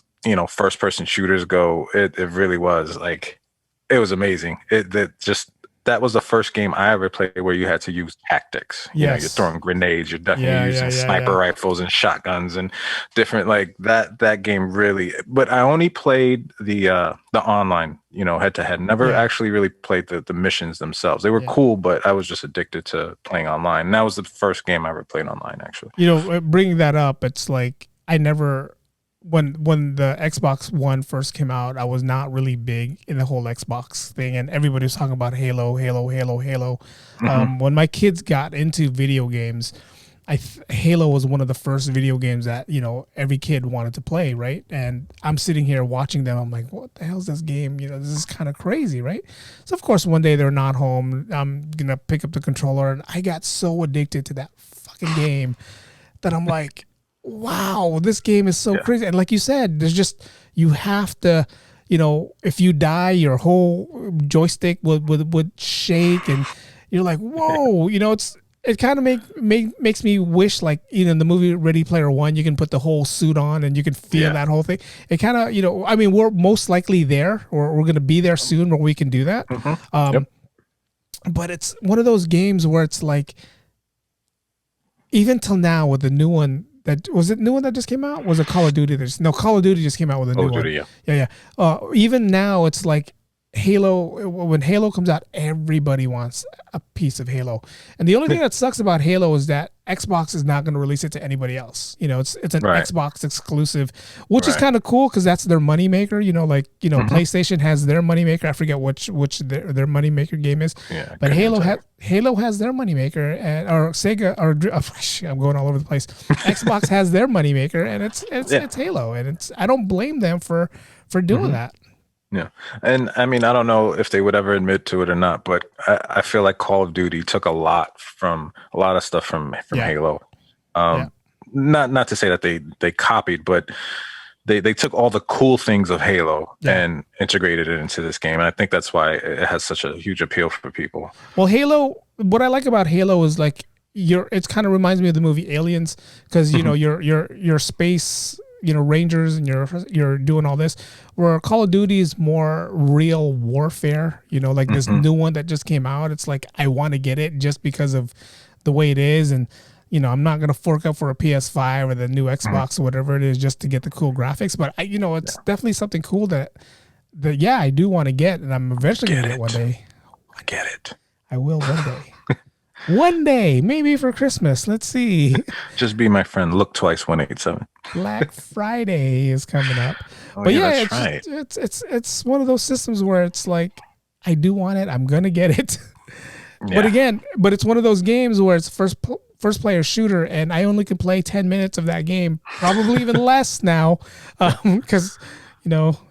first person shooters go, it really was like, it was amazing. That was the first game I ever played where you had to use tactics. You're throwing grenades, you're definitely using sniper rifles and shotguns and different, like that game really. But I only played the online, head to head. Never actually really played the missions themselves. They were cool, but I was just addicted to playing online. And that was the first game I ever played online, actually. Bringing that up, it's like I never. When the Xbox One first came out, I was not really big in the whole Xbox thing, and everybody was talking about Halo. Mm-hmm. When my kids got into video games, Halo was one of the first video games that every kid wanted to play, right? And I'm sitting here watching them. I'm like, what the hell is this game? This is kind of crazy, right? So of course, one day they're not home. I'm gonna pick up the controller, and I got so addicted to that fucking game that I'm like, wow, this game is so crazy. And like you said, you have to, if you die, your whole joystick would shake, and you're like, whoa, it kind of makes me wish, like, in the movie Ready Player One, you can put the whole suit on and you can feel that whole thing. It kind of, I mean, we're most likely there, or we're going to be there soon where we can do that. Mm-hmm. But it's one of those games where it's like, even till now with the new one, new one that just came out? Was it Call of Duty? Call of Duty just came out with a new one. Yeah. Even now, it's like Halo, when Halo comes out, everybody wants a piece of Halo. And the only thing that sucks about Halo is that Xbox is not going to release it to anybody else. It's an Xbox exclusive, which is kind of cool because that's their moneymaker. PlayStation has their moneymaker. I forget which their moneymaker game is. Yeah, but Halo has their moneymaker, or Sega, or I'm going all over the place. Xbox has their moneymaker, and it's Halo, and I don't blame them for doing that. Yeah. And I mean, I don't know if they would ever admit to it or not, but I feel like Call of Duty took a lot of stuff from Halo. Not to say that they copied, but they took all the cool things of Halo and integrated it into this game. And I think that's why it has such a huge appeal for people. Well, Halo, what I like about Halo is like it kind of reminds me of the movie Aliens, because your space Rangers, and you're doing all this, where Call of Duty is more real warfare, like this new one that just came out. It's like, I want to get it just because of the way it is. And, I'm not going to fork up for a PS5 or the new Xbox or whatever it is just to get the cool graphics. But it's definitely something cool that I do want to get. And I'm eventually going to get one day. I get it. I will one day. One day, maybe for Christmas. Let's see. Just be my friend. Look twice, 187. Black Friday is coming up. But that's right. It's one of those systems where it's like, I do want it. I'm gonna get it. But it's one of those games where it's first player shooter, and I only can play 10 minutes of that game, probably even less now, because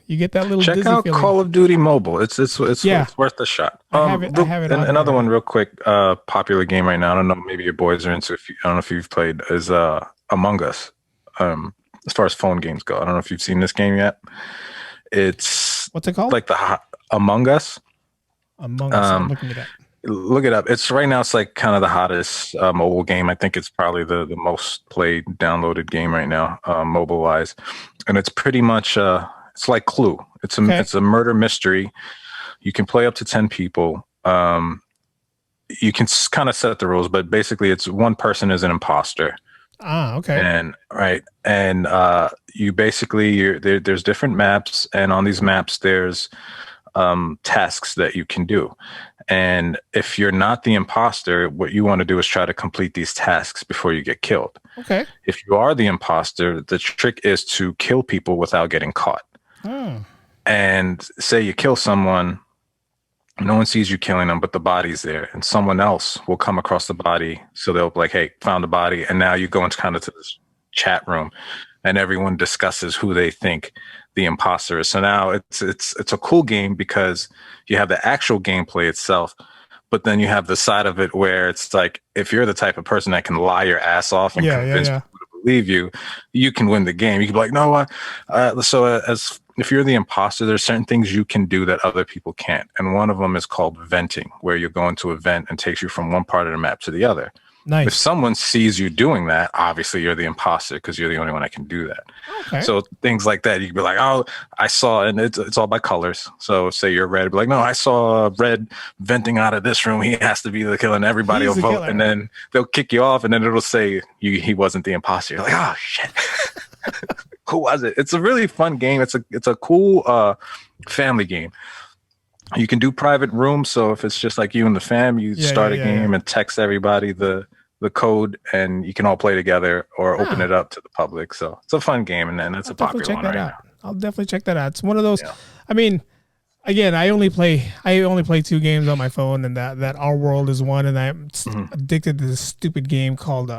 you get that little check dizzy out feeling. Call of Duty Mobile. It's worth a shot. I have it another one real quick. Popular game right now. I don't know. Maybe your boys are into. I don't know if you've played. Is Among Us. As far as phone games go, I don't know if you've seen this game yet. It's what's it called? Like Among Us. Among Us. I'm looking it up. Look it up. It's right now. It's like kind of the hottest mobile game. I think it's probably the most played, downloaded game right now, mobile wise, and it's pretty much. It's like Clue. It's a murder mystery. You can play up to 10 people. You can kind of set the rules, but basically it's one person is an imposter. Ah, okay. And you basically there's different maps, and on these maps there's tasks that you can do. And if you're not the imposter, what you want to do is try to complete these tasks before you get killed. Okay. If you are the imposter, the trick is to kill people without getting caught. And say you kill someone, no one sees you killing them, but the body's there, and someone else will come across the body. So they'll be like, hey, found the body. And now you go into kind of to this chat room, and everyone discusses who they think the imposter is. So now it's a cool game because you have the actual gameplay itself, but then you have the side of it where it's like, if you're the type of person that can lie your ass off and convince people to believe you, you can win the game. You can be like, no, as if you're the imposter, there's certain things you can do that other people can't. And one of them is called venting, where you go into a vent and takes you from one part of the map to the other. Nice. If someone sees you doing that, obviously you're the imposter because you're the only one that can do that. Okay. So things like that, you can be like, oh, I saw, and it's all by colors. So say you're red, be like, no, I saw red venting out of this room. He has to be the killer, and everybody will vote. And then they'll kick you off, and then it'll say he wasn't the imposter. You're like, oh shit. Who was it? It's a really fun game. It's a cool family game. You can do private rooms, so if it's just like you and the fam, you start a game and text everybody the code, and you can all play together or open it up to the public. So it's a fun game, and then it's a popular one right now. I'll definitely check that out. It's one of those. Yeah. I mean, again, I only play 2 games on my phone, and that Our World is one, and I'm addicted to this stupid game called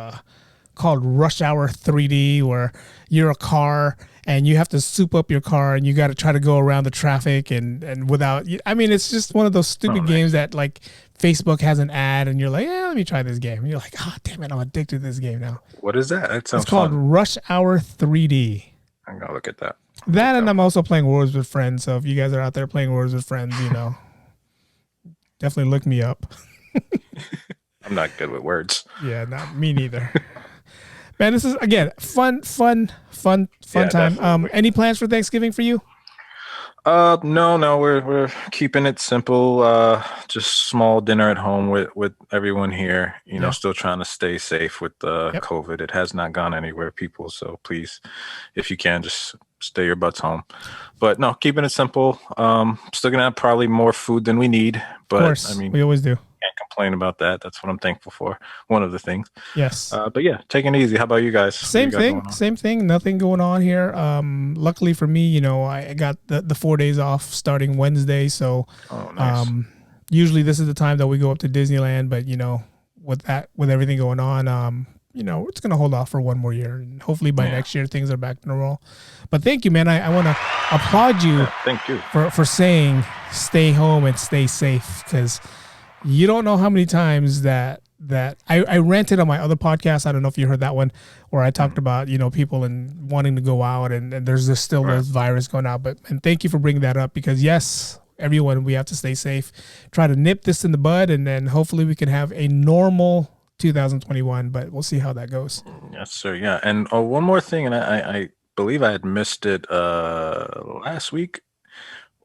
Rush Hour 3D, where you're a car and you have to soup up your car, and you got to try to go around the traffic and without. I mean, it's just one of those stupid games that like Facebook has an ad, and you're like, yeah, let me try this game. And you're like, oh damn it, I'm addicted to this game now. What is that? It sounds It's called fun. Rush Hour 3D. I'm gonna look at that. And I'm also playing Words with Friends. So if you guys are out there playing Words with Friends, definitely look me up. I'm not good with words. Yeah, not me neither. Man, this is again fun time. Definitely. Any plans for Thanksgiving for you? No, we're keeping it simple. Just small dinner at home with everyone here. Still trying to stay safe with COVID. It has not gone anywhere, people. So please, if you can, just stay your butts home. But no, keeping it simple. Still gonna have probably more food than we need, but Of course, I mean, we always do. can't complain about that. That's what I'm thankful for. One of the things. Yes. But yeah, taking it easy. How about you guys? Same thing. Same thing. Nothing going on here. Luckily for me, I got the 4 days off starting Wednesday. So, nice. Usually this is the time that we go up to Disneyland, but with everything going on, it's going to hold off for one more year, and hopefully by next year things are back to normal. But thank you, man. I want to applaud you. Yeah, thank you for saying stay home and stay safe, because you don't know how many times that I ranted on my other podcast. I don't know if you heard that one, where I talked about people and wanting to go out, and there's still this virus going out. And thank you for bringing that up, because yes, everyone, we have to stay safe, try to nip this in the bud, and then hopefully we can have a normal 2021, but we'll see how that goes. Yes, sir. Yeah. And one more thing, and I believe I had missed it last week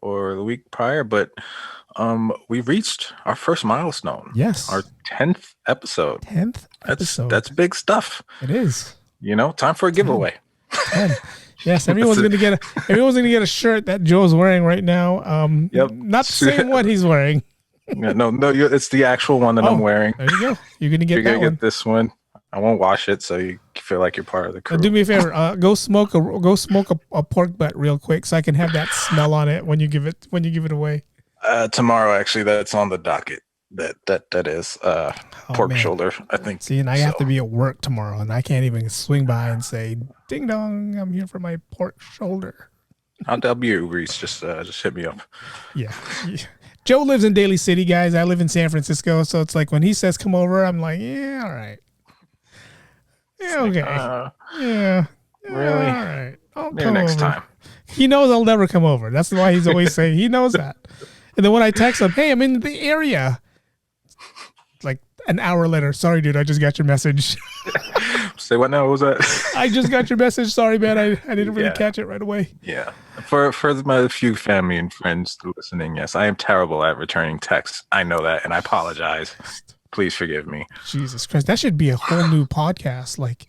or the week prior, but we reached our first milestone. Yes. Our 10th episode. 10th episode. That's big stuff. It is. Time for a giveaway. 10. Yes, everyone's gonna get a shirt that Joe's wearing right now. Yep. Not the same one he's wearing. No, it's the actual one that I'm wearing. There you go. You're gonna get get this one. I won't wash it, so you feel like you're part of the crew. Do me a favor. Go smoke a pork butt real quick, so I can have that smell on it when you give it away. Tomorrow, actually, that's on the docket. That is pork shoulder, I think. See, and I have to be at work tomorrow, and I can't even swing by and say, "Ding dong, I'm here for my pork shoulder." I'll be your Reese. Just hit me up. Yeah. Joe lives in Daly City, guys. I live in San Francisco, so it's like when he says come over, I'm like, yeah, all right. Yeah, okay. Yeah. Really? All right. Maybe next time. He knows I'll never come over. That's why he's always saying he knows that. And then when I text him, hey, I'm in the area. Like an hour later, sorry, dude, I just got your message. Say what now? What was that? I just got your message. Sorry, man. I didn't really catch it right away. Yeah. For my few family and friends listening, yes, I am terrible at returning texts. I know that, and I apologize. Please forgive me. Jesus Christ. That should be a whole new podcast. Like,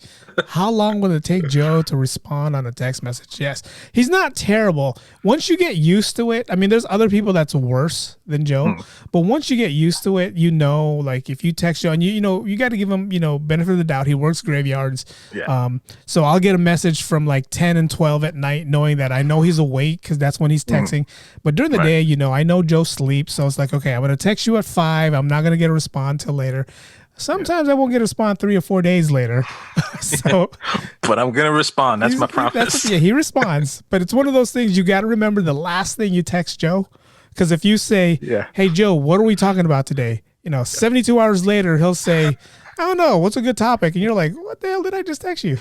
how long will it take Joe to respond on a text message? Yes. He's not terrible. Once you get used to it, I mean, there's other people that's worse than Joe, but once you get used to it, like if you text Joe and you got to give him, benefit of the doubt. He works graveyards. Yeah. So I'll get a message from like 10 and 12 at night, knowing that I know he's awake because that's when he's texting. But during the day, I know Joe sleeps. So it's like, okay, I'm going to text you at 5. I'm not going to get a response till later. Sometimes I won't get a response 3 or 4 days later. But I'm gonna respond. That's my promise. He responds. But it's one of those things you got to remember the last thing you text Joe, because if you say, "Hey Joe, what are we talking about today?" 72 hours later he'll say, "I don't know. What's a good topic?" And you're like, "What the hell did I just text you?"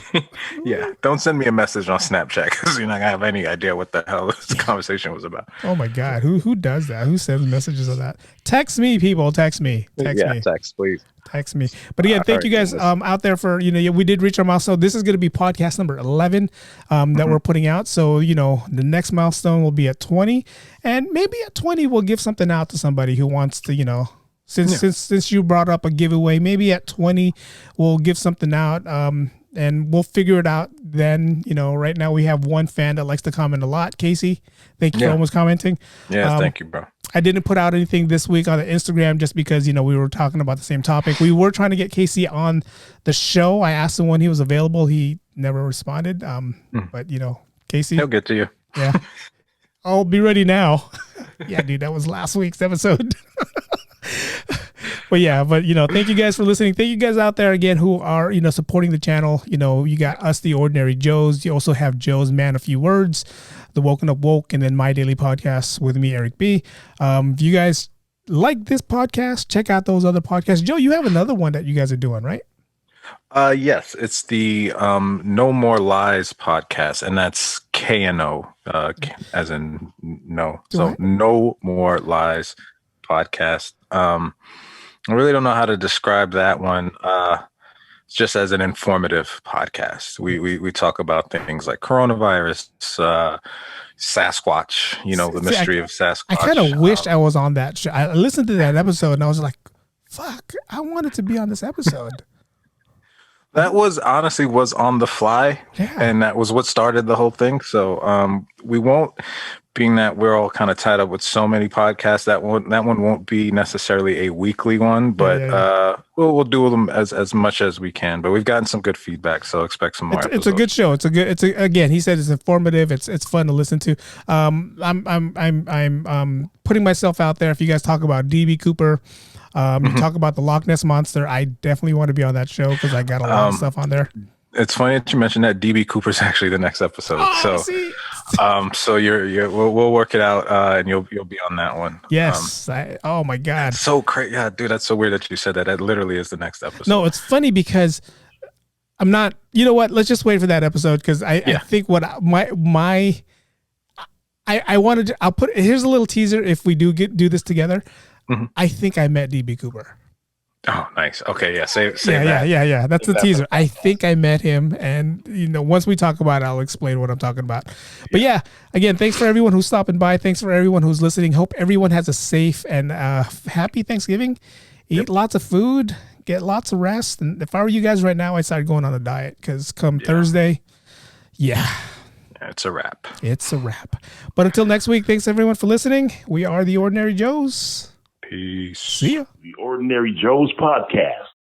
Yeah. Don't send me a message on Snapchat, because you're not gonna have any idea what the hell this conversation was about. Oh my God. Who does that? Who sends messages of that? Text me, people. Text me. Text me. Text, please. Text me. But again, thank you guys out there for, we did reach our milestone. This is going to be podcast number 11 that we're putting out. So, the next milestone will be at 20. And maybe at 20, we'll give something out to somebody who wants to, since you brought up a giveaway, maybe at 20, we'll give something out. And we'll figure it out then. Right now we have one fan that likes to comment a lot. Casey, thank you for almost commenting. Yeah, thank you, bro. I didn't put out anything this week on the Instagram just because, we were talking about the same topic. We were trying to get Casey on the show. I asked him when he was available. He never responded. But, Casey. He'll get to you. Yeah. I'll be ready now. Yeah, dude, that was last week's episode. But thank you guys for listening. Thank you guys out there again who are, supporting the channel. You got us, the Ordinary Joes. You also have Joe's Man a Few Words, the Woken Up Woke, and then My Daily Podcast with me, Eric B. If you guys like this podcast, check out those other podcasts. Joe, you have another one that you guys are doing, right? Yes, it's the No More Lies podcast, and that's KNO, as in no. So No More Lies podcast. I really don't know how to describe that one. It's just as an informative podcast. We talk about things like coronavirus, Sasquatch, the mystery of Sasquatch. I kind of wished I was on that show. I listened to that episode and I was like, fuck, I wanted to be on this episode. That was honestly was on the fly, and that was what started the whole thing. So we won't, being that we're all kind of tied up with so many podcasts, that one won't be necessarily a weekly one, but we'll do them as much as we can. But we've gotten some good feedback, so expect some more. It's a good show. Again, he said it's informative. It's fun to listen to. I'm putting myself out there. If you guys talk about DB Cooper, you talk about the Loch Ness Monster, I definitely want to be on that show because I got a lot of stuff on there. It's funny that you mentioned that. DB Cooper's actually the next episode. So we'll work it out, and you'll be on that one. Yes. Oh my God. So crazy. Yeah, dude, that's so weird that you said that. That literally is the next episode. No, it's funny because I'm not, you know what? Let's just wait for that episode. Cause I think what I wanted to, here's a little teaser. If we do this together, I think I met DB Cooper. Oh, nice. Okay, yeah. Say that. Yeah. That's the teaser. I think I met him, and once we talk about it, I'll explain what I'm talking about. But again, thanks for everyone who's stopping by. Thanks for everyone who's listening. Hope everyone has a safe and happy Thanksgiving. Eat lots of food. Get lots of rest. And if I were you guys right now, I'd start going on a diet because come Thursday, it's a wrap. It's a wrap. But until next week, thanks everyone for listening. We are the Ordinary Joes. Peace. See ya. The Ordinary Joes Podcast.